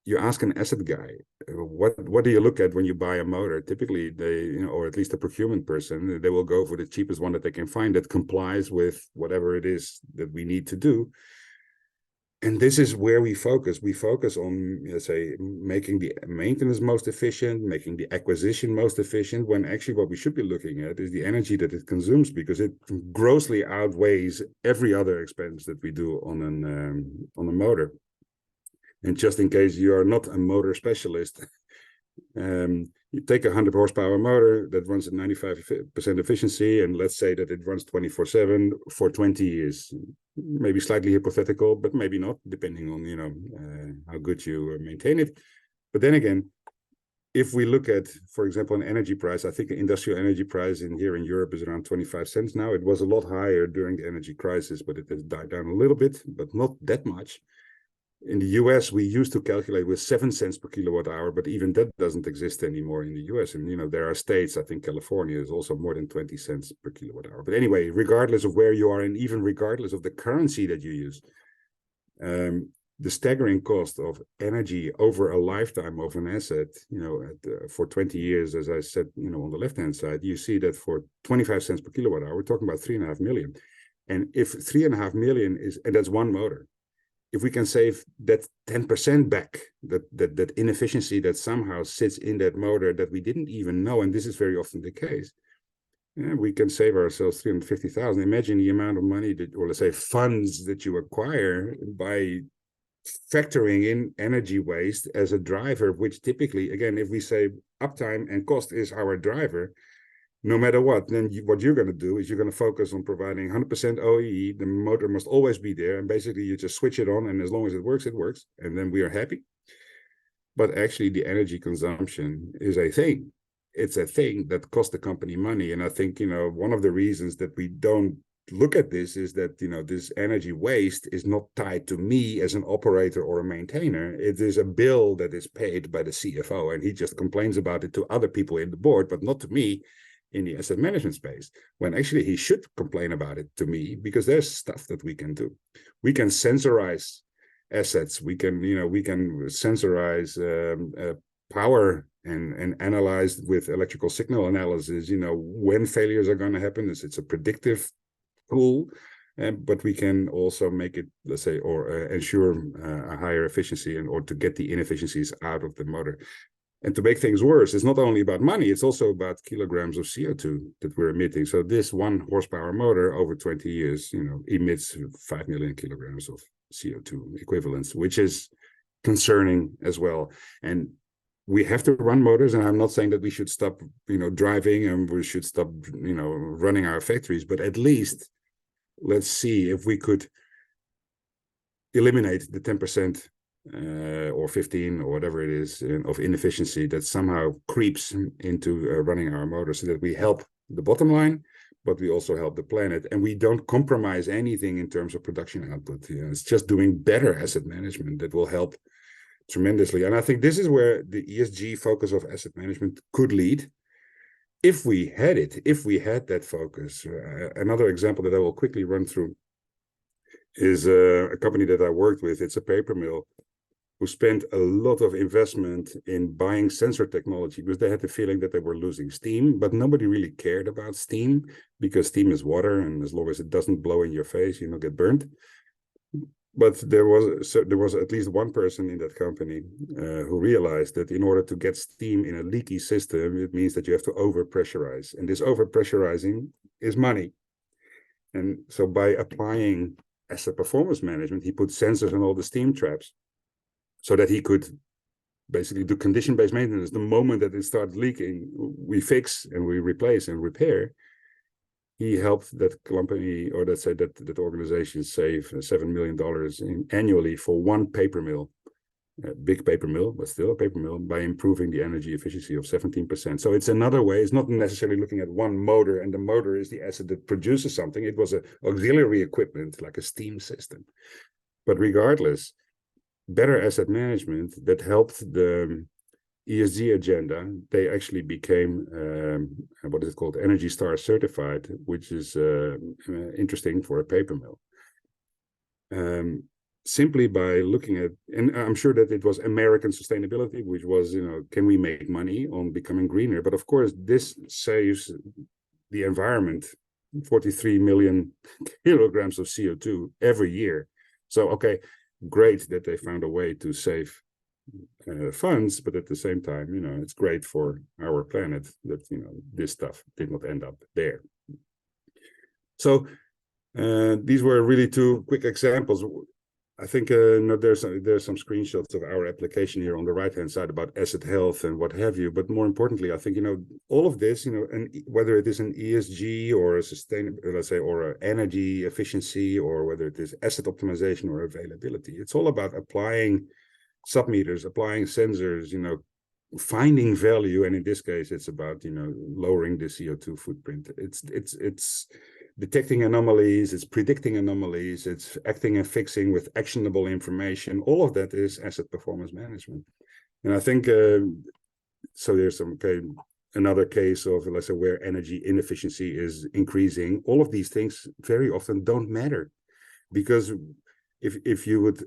you ask an asset guy, what do you look at when you buy a motor? Typically they, you know, or at least a procurement person, they will go for the cheapest one that they can find that complies with whatever it is that we need to do. And this is where we focus. We focus on, let's say, making the maintenance most efficient, making the acquisition most efficient, when actually what we should be looking at is the energy that it consumes, because it grossly outweighs every other expense that we do on a motor. And just in case you are not a motor specialist, you take a 100 horsepower motor that runs at 95% efficiency, and let's say that it runs 24/7 for 20 years. Maybe slightly hypothetical, but maybe not, depending on, you know, how good you maintain it. But then again, if we look at, for example, an energy price, I think the industrial energy price here in Europe is around 25 cents now. It was a lot higher during the energy crisis, but it has died down a little bit, but not that much. In the US, we used to calculate with 7 cents per kilowatt hour, but even that doesn't exist anymore in the US. And, you know, there are states, I think California is also more than 20 cents per kilowatt hour. But anyway, regardless of where you are, and even regardless of the currency that you use, the staggering cost of energy over a lifetime of an asset, you know, for 20 years, as I said, you know, on the left-hand side, you see that for 25 cents per kilowatt hour, we're talking about 3.5 million. And if 3.5 million is, and that's one motor, if we can save that 10% back, that inefficiency that somehow sits in that motor that we didn't even know, and this is very often the case, we can save ourselves 350,000. Imagine the amount of money that, or let's say funds that you acquire by factoring in energy waste as a driver, which typically, again, if we say uptime and cost is our driver, no matter what, then what you're going to do is you're going to focus on providing 100% OEE. The motor must always be there, and basically you just switch it on, and as long as it works, and then we are happy. But actually, the energy consumption is a thing. It's a thing that costs the company money, and I think, you know, one of the reasons that we don't look at this is that, you know, this energy waste is not tied to me as an operator or a maintainer. It is a bill that is paid by the CFO, and he just complains about it to other people in the board, but not to me in the asset management space, when actually he should complain about it to me, because there's stuff that we can do. We can sensorize assets. We can, you know, we can sensorize power and analyze with electrical signal analysis, you know, when failures are going to happen. It's a predictive tool, but we can also make it, let's say, or ensure a higher efficiency, and or to get the inefficiencies out of the motor. And to make things worse, it's not only about money, it's also about kilograms of CO2 that we're emitting. So this 1 horsepower motor over 20 years, you know, emits 5 million kilograms of CO2 equivalents, which is concerning as well. And we have to run motors, and I'm not saying that we should stop, you know, driving, and we should stop, you know, running our factories, but at least let's see if we could eliminate the 10% or 15 or whatever it is of inefficiency that somehow creeps into running our motor, so that we help the bottom line, but we also help the planet, and we don't compromise anything in terms of production output. You know, it's just doing better asset management that will help tremendously. And I think this is where the ESG focus of asset management could lead, if we had it, if we had that focus. Another example that I will quickly run through is a company that I worked with. It's a paper mill who spent a lot of investment in buying sensor technology, because they had the feeling that they were losing steam, but nobody really cared about steam, because steam is water, and as long as it doesn't blow in your face, you don't get burnt. But there was at least one person in that company who realized that in order to get steam in a leaky system, it means that you have to over-pressurize, and this over-pressurizing is money. And so by applying asset performance management, he put sensors on all the steam traps, so that he could basically do condition-based maintenance. The moment that it started leaking, we fix and we replace and repair. He helped that company, or let's say that organization, save $7 million annually for one paper mill, a big paper mill, but still a paper mill, by improving the energy efficiency of 17%. So it's another way. It's not necessarily looking at one motor, and the motor is the asset that produces something. It was an auxiliary equipment, like a steam system. But regardless, better asset management that helped the ESG agenda, they actually became, what is it called, Energy Star certified, which is interesting for a paper mill. Simply by looking at, and I'm sure that it was American sustainability, which was, you know, can we make money on becoming greener? But of course, this saves the environment 43 million kilograms of CO2 every year. So, okay, great that they found a way to save funds, but at the same time, it's great for our planet that this stuff did not end up there. So these were really two quick examples. I think there's some screenshots of our application here on the right hand side about asset health and what have you. But more importantly, I think all of this, and whether it is an ESG or a sustainable, let's say, or an energy efficiency, or whether it is asset optimization or availability, it's all about applying submeters, applying sensors, finding value. And in this case, it's about lowering the CO2 footprint. It's detecting anomalies, it's predicting anomalies, it's acting and fixing with actionable information. All of that is asset performance management. And I think, so there's another case of, let's say, where energy inefficiency is increasing. All of these things very often don't matter, because if you would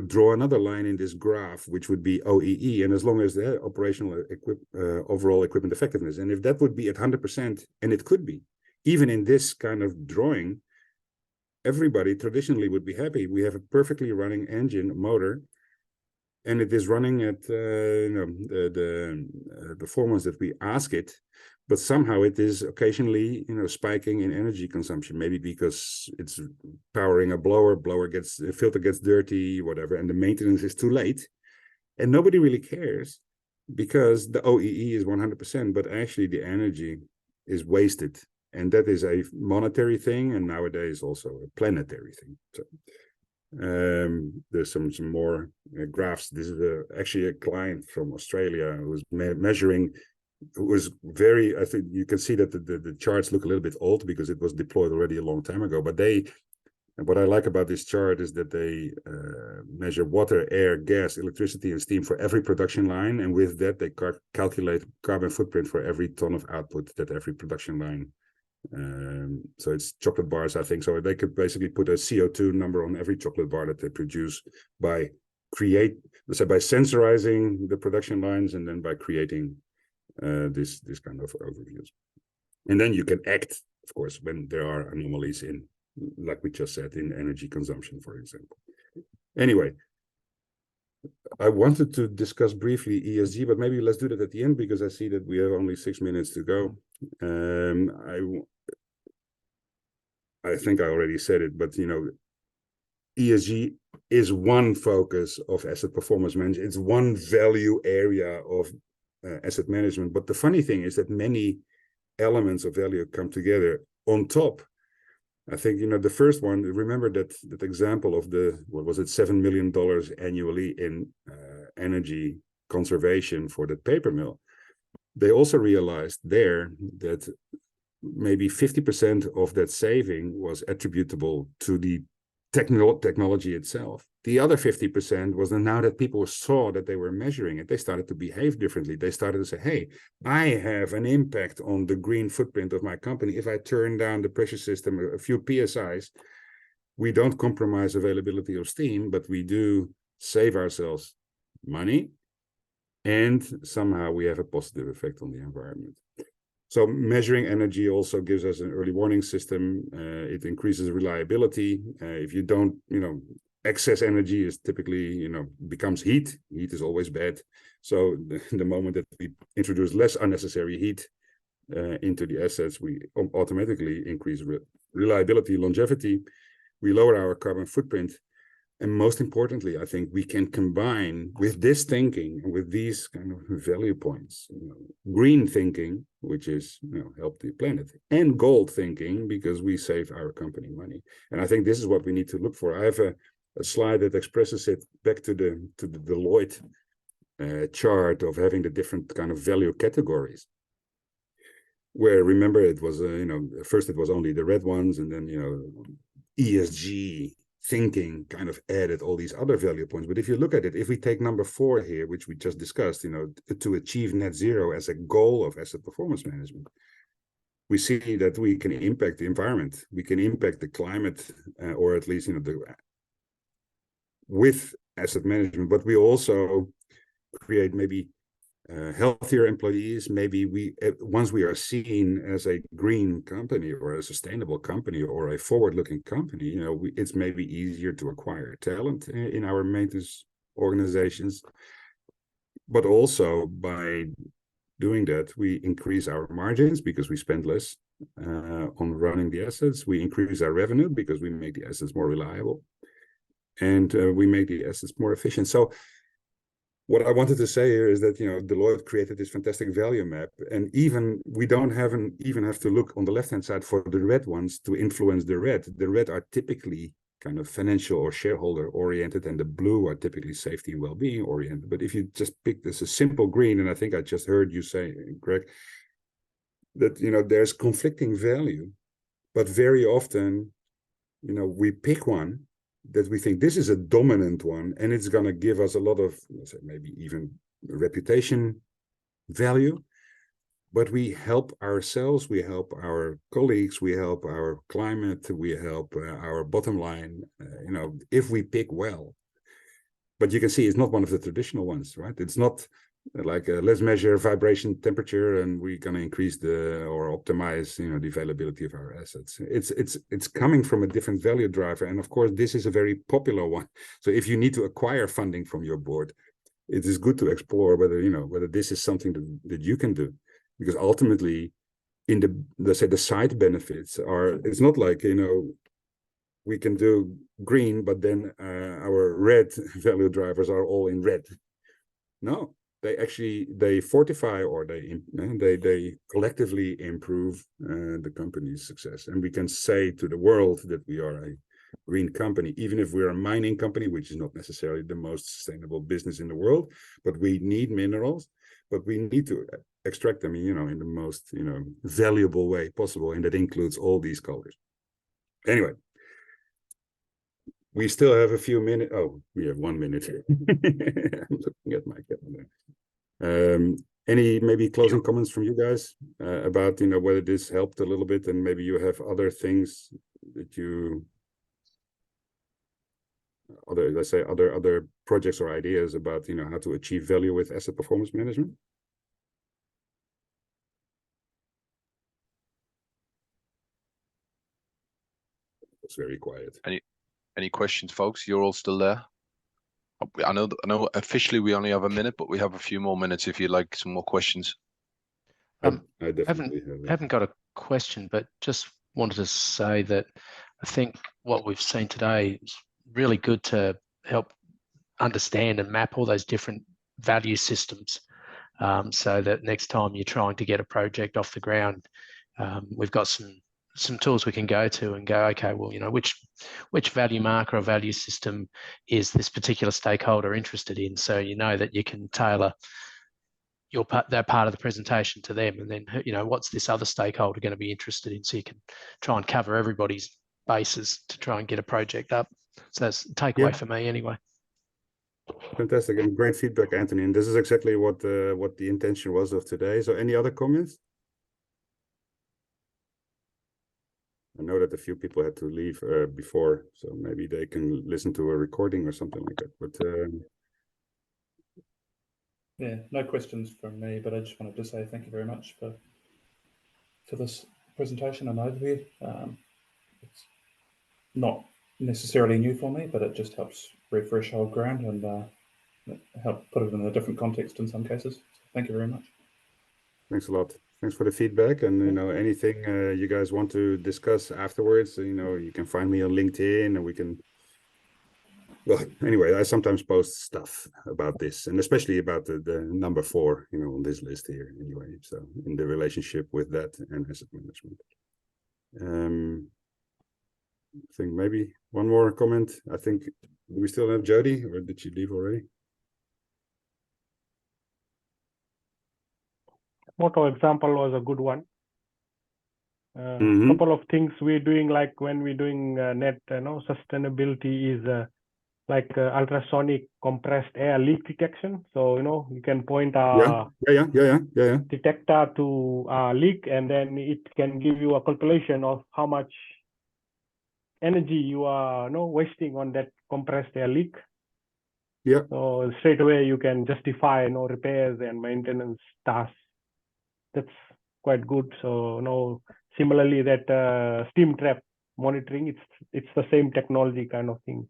draw another line in this graph, which would be OEE, and as long as the operational overall equipment effectiveness, and if that would be at 100%, and it could be, even in this kind of drawing, everybody traditionally would be happy. We have a perfectly running engine motor, and it is running at the performance that we ask it, but somehow it is occasionally spiking in energy consumption, maybe because it's powering a blower, filter gets dirty, whatever, and the maintenance is too late, and nobody really cares because the OEE is 100%, but actually the energy is wasted. And that is a monetary thing, and nowadays also a planetary thing. So there's some more graphs. This is actually a client from Australia who was measuring. It was very. I think you can see that the charts look a little bit old because it was deployed already a long time ago. But what I like about this chart is that they measure water, air, gas, electricity, and steam for every production line, and with that they calculate carbon footprint for every ton of output that every production line. So it's chocolate bars, I think. So they could basically put a CO2 number on every chocolate bar that they produce by sensorizing the production lines, and then by creating this kind of overviews. And then you can act, of course, when there are anomalies in, like we just said, in energy consumption, for example. Anyway, I wanted to discuss briefly ESG, but maybe let's do that at the end, because I see that we have only 6 minutes to go. I think I already said it, but ESG is one focus of asset performance management. It's one value area of asset management. But the funny thing is that many elements of value come together on top. I think the first one. Remember that example of $7 million annually in energy conservation for the paper mill. They also realized there that maybe 50% of that saving was attributable to the technology itself. The other 50% was now that people saw that they were measuring it, they started to behave differently. They started to say, hey, I have an impact on the green footprint of my company. If I turn down the pressure system a few PSIs, we don't compromise availability of steam, but we do save ourselves money, and somehow we have a positive effect on the environment. So measuring energy also gives us an early warning system. It increases reliability. If you don't, excess energy is typically, becomes heat. Heat is always bad. So the moment that we introduce less unnecessary heat into the assets, we automatically increase reliability, longevity. We lower our carbon footprint. And most importantly, I think we can combine with this thinking and with these kind of value points, green thinking, which is help the planet, and gold thinking, because we save our company money. And I think this is what we need to look for. I have a slide that expresses it back to the Deloitte chart of having the different kind of value categories. Where remember it was first it was only the red ones, and then ESG. Thinking kind of added all these other value points. But if you look at it, if we take number 4 here, which we just discussed, to achieve net zero as a goal of asset performance management, we see that we can impact the environment, we can impact the climate, or at least with asset management. But we also create maybe healthier employees. Maybe once we are seen as a green company or a sustainable company or a forward-looking company, you know, it's maybe easier to acquire talent in our maintenance organizations. But also by doing that, we increase our margins because we spend less on running the assets. We increase our revenue because we make the assets more reliable, and we make the assets more efficient. So what I wanted to say here is that, you know, Deloitte created this fantastic value map, and even we don't even have to look on the left-hand side for the red ones to influence the red. The red are typically kind of financial or shareholder oriented, and the blue are typically safety and well-being oriented. But if you just pick this a simple green, and I think I just heard you say, Greg, that, you know, there's conflicting value, but very often, you know, we pick one that we think this is a dominant one, and it's going to give us a lot of, let's say, maybe even reputation value. But we help ourselves, we help our colleagues, we help our climate, we help our bottom line, you know, if we pick well. But you can see it's not one of the traditional ones, right? It's not like let's measure vibration temperature and we're going to increase or optimize, you know, the availability of our assets. It's coming from a different value driver. And of course, this is a very popular one. So if you need to acquire funding from your board, it is good to explore whether, you know, whether this is something that you can do. Because ultimately, in the, let's say, the side benefits are, it's not like, you know, we can do green, but then our red value drivers are all in red. No, they fortify, or they collectively improve the company's success. And we can say to the world that we are a green company, even if we're a mining company, which is not necessarily the most sustainable business in the world, but we need minerals, but we need to extract them, you know, in the most, you know, valuable way possible, and that includes all these colors. Anyway, we still have a few minutes. Oh, we have 1 minute here. I'm looking at my calendar. Any maybe closing comments from you guys about, you know, whether this helped a little bit, and maybe you have other things that you, let's say other projects or ideas about, you know, how to achieve value with asset performance management? It's very quiet. Any questions, folks? You're all still there? I know officially we only have a minute, but we have a few more minutes if you'd like some more questions. I definitely haven't got a question, but just wanted to say that I think what we've seen today is really good to help understand and map all those different value systems, so that next time you're trying to get a project off the ground, we've got some tools we can go to and go, okay, well, you know, which value marker or value system is this particular stakeholder interested in? So you know that you can tailor that part of the presentation to them, and then, you know, what's this other stakeholder going to be interested in? So you can try and cover everybody's bases to try and get a project up. So that's a takeaway for me anyway. Fantastic, and great feedback, Anthony. And this is exactly what the intention was of today. So any other comments? I know that a few people had to leave before, so maybe they can listen to a recording or something like that. But yeah, no questions from me, but I just wanted to say thank you very much for this presentation and overview. It's not necessarily new for me, but it just helps refresh old ground and help put it in a different context in some cases. So thank you very much. Thanks a lot. Thanks for the feedback. And, you know, anything you guys want to discuss afterwards, you know, you can find me on LinkedIn, and we can, well, anyway, I sometimes post stuff about this, and especially about the number 4, you know, on this list here anyway. So in the relationship with that and asset management. I think maybe one more comment. I think, do we still have Jody, or did she leave already? Photo example was a good one. Couple of things we're doing, like when we're doing net, you know, sustainability is like ultrasonic compressed air leak detection. So, you know, you can point a detector to a leak, and then it can give you a calculation of how much energy you are, you know, wasting on that compressed air leak. Yeah. So straight away you can justify, you know, repairs and maintenance tasks. That's quite good. So, you know, similarly that steam trap monitoring, it's the same technology kind of thing.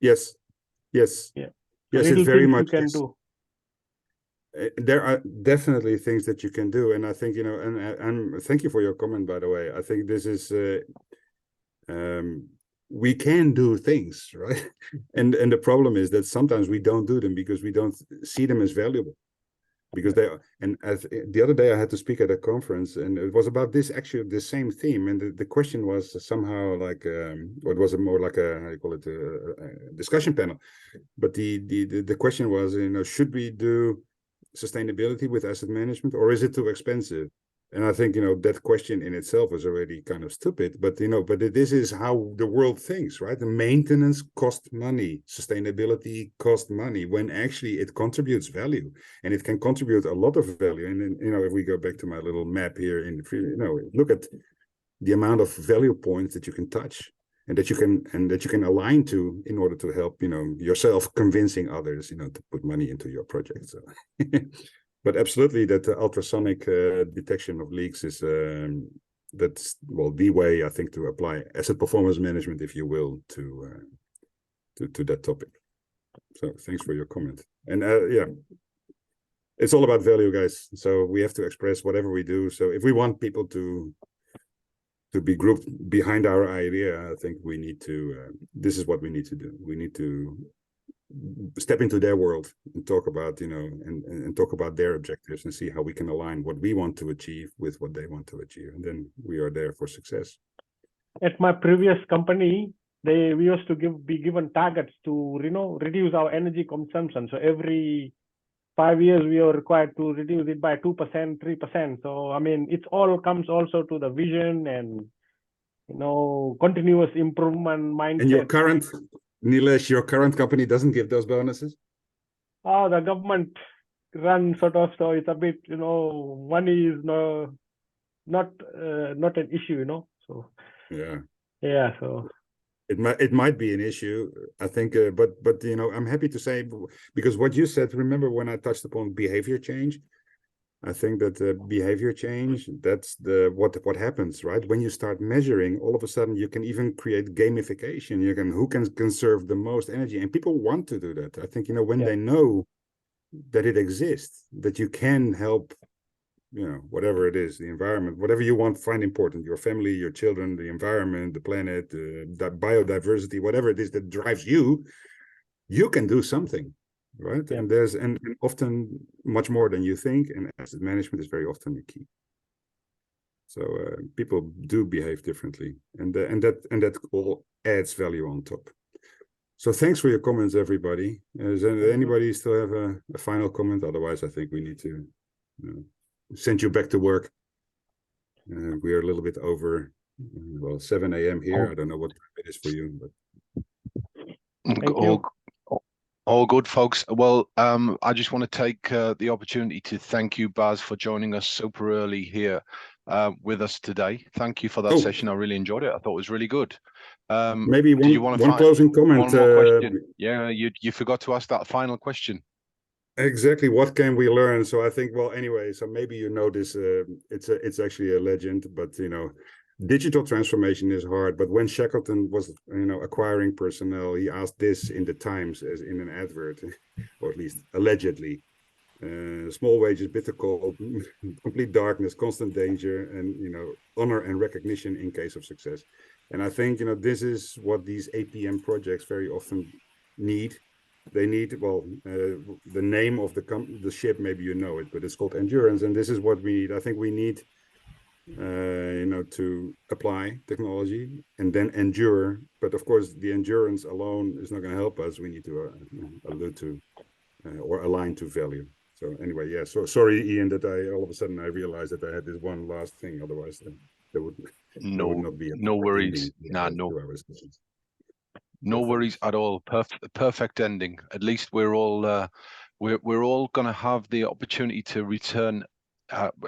Yes. Yes. Yeah. Yes, Little it's very things much. you can Yes. do. There are definitely things that you can do, and I think, you know, and thank you for your comment, by the way. I think this is we can do things, right? And the problem is that sometimes we don't do them because we don't see them as valuable. Because they are, and the other day I had to speak at a conference, and it was about this, actually the same theme, and the question was somehow like what was it, more like a, how you call it, a discussion panel. But the question was, you know, should we do sustainability with asset management, or is it too expensive? And I think, you know, that question in itself is already kind of stupid, but, you know, but this is how the world thinks, right? The maintenance costs money, sustainability costs money, when actually it contributes value, and it can contribute a lot of value. And then, you know, if we go back to my little map here in the, you know, look at the amount of value points that you can touch, and that you can align to, in order to help, you know, yourself convincing others, you know, to put money into your project. So but absolutely, that ultrasonic detection of leaks is that's, well, the way I think to apply asset performance management, if you will, to that topic. So thanks for your comment. And yeah, it's all about value, guys. So we have to express whatever we do. So if we want people to be grouped behind our idea, I think we need to, this is what we need to do. We need to step into their world and talk about, you know, and talk about their objectives, and see how we can align what we want to achieve with what they want to achieve. And then we are there for success. At my previous company, we used to be given targets to, you know, reduce our energy consumption. So every 5 years, we are required to reduce it by 2%, 3%. So, I mean, it all comes also to the vision and, you know, continuous improvement mindset. And your current, Nilesh, your current company doesn't give those bonuses? Oh, the government run sort of, so it's a bit, you know, money is not an issue, you know. So yeah, so it might be an issue, I think, but you know, I'm happy to say, because what you said, remember when I touched upon behavior change, I think that behavior change, that's what happens, right? When you start measuring, all of a sudden you can even create gamification. You can, who can conserve the most energy, and people want to do that. I think, you know, when they know that it exists, that you can help, you know, whatever it is, the environment, whatever you want, find important, your family, your children, the environment, the planet, the biodiversity, whatever it is that drives you, you can do something. Right. And there's and often much more than you think, and asset management is very often the key. So people do behave differently, and that all adds value on top. So thanks for your comments, everybody. Does anybody still have a final comment? Otherwise, I think we need to send you back to work. We are a little bit over, well, 7 a.m. here. I don't know what time it is for you, but all good, folks. Well, I just want to take the opportunity to thank you, Baz, for joining us super early here with us today. Thank you for that session. I really enjoyed it. I thought it was really good. Maybe one closing comment. One more question. Yeah, you forgot to ask that final question. Exactly. What can we learn? So I think, well, anyway, so maybe you know this, it's actually a legend, but, you know, digital transformation is hard. But when Shackleton was, you know, acquiring personnel, he asked this in the Times, as in an advert, or at least allegedly. Small wages, bitter cold, complete darkness, constant danger, and, you know, honor and recognition in case of success. And I think, you know, this is what these APM projects very often need. They need, well, the name of the ship, maybe you know it, but it's called endurance, and this is what we need. I think we need, you know, to apply technology and then endure. But of course, the endurance alone is not going to help us. We need to allude to or align to value. So anyway, yeah. So sorry, Ian, that all of a sudden I realized that I had this one last thing. Otherwise, there would not be no worries. No worries at all. Perfect ending. At least we're all going to have the opportunity to return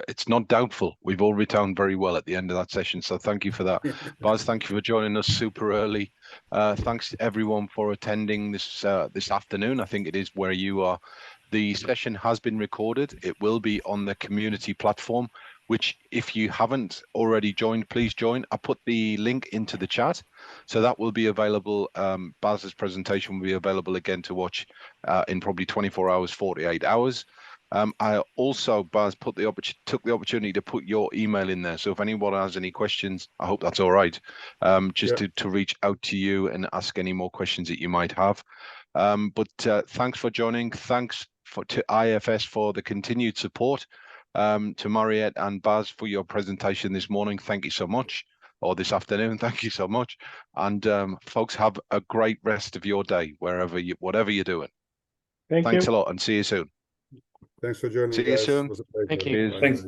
it's not doubtful. We've all returned very well at the end of that session. So thank you for that. Baz, thank you for joining us super early. Thanks to everyone for attending this afternoon. I think it is where you are. The session has been recorded. It will be on the community platform, which if you haven't already joined, please join. I put the link into the chat. So that will be available. Baz's presentation will be available again to watch in probably 24 hours, 48 hours. I also, Baz, took the opportunity to put your email in there. So if anyone has any questions, I hope that's all right, just to reach out to you and ask any more questions that you might have. But thanks for joining. Thanks to IFS for the continued support. To Mariette and Baz for your presentation this morning. Thank you so much. Or this afternoon. Thank you so much. And folks, have a great rest of your day, whatever you're doing. Thanks a lot, and see you soon. Thanks for joining. See you soon. It was a pleasure. Thank you. Thanks.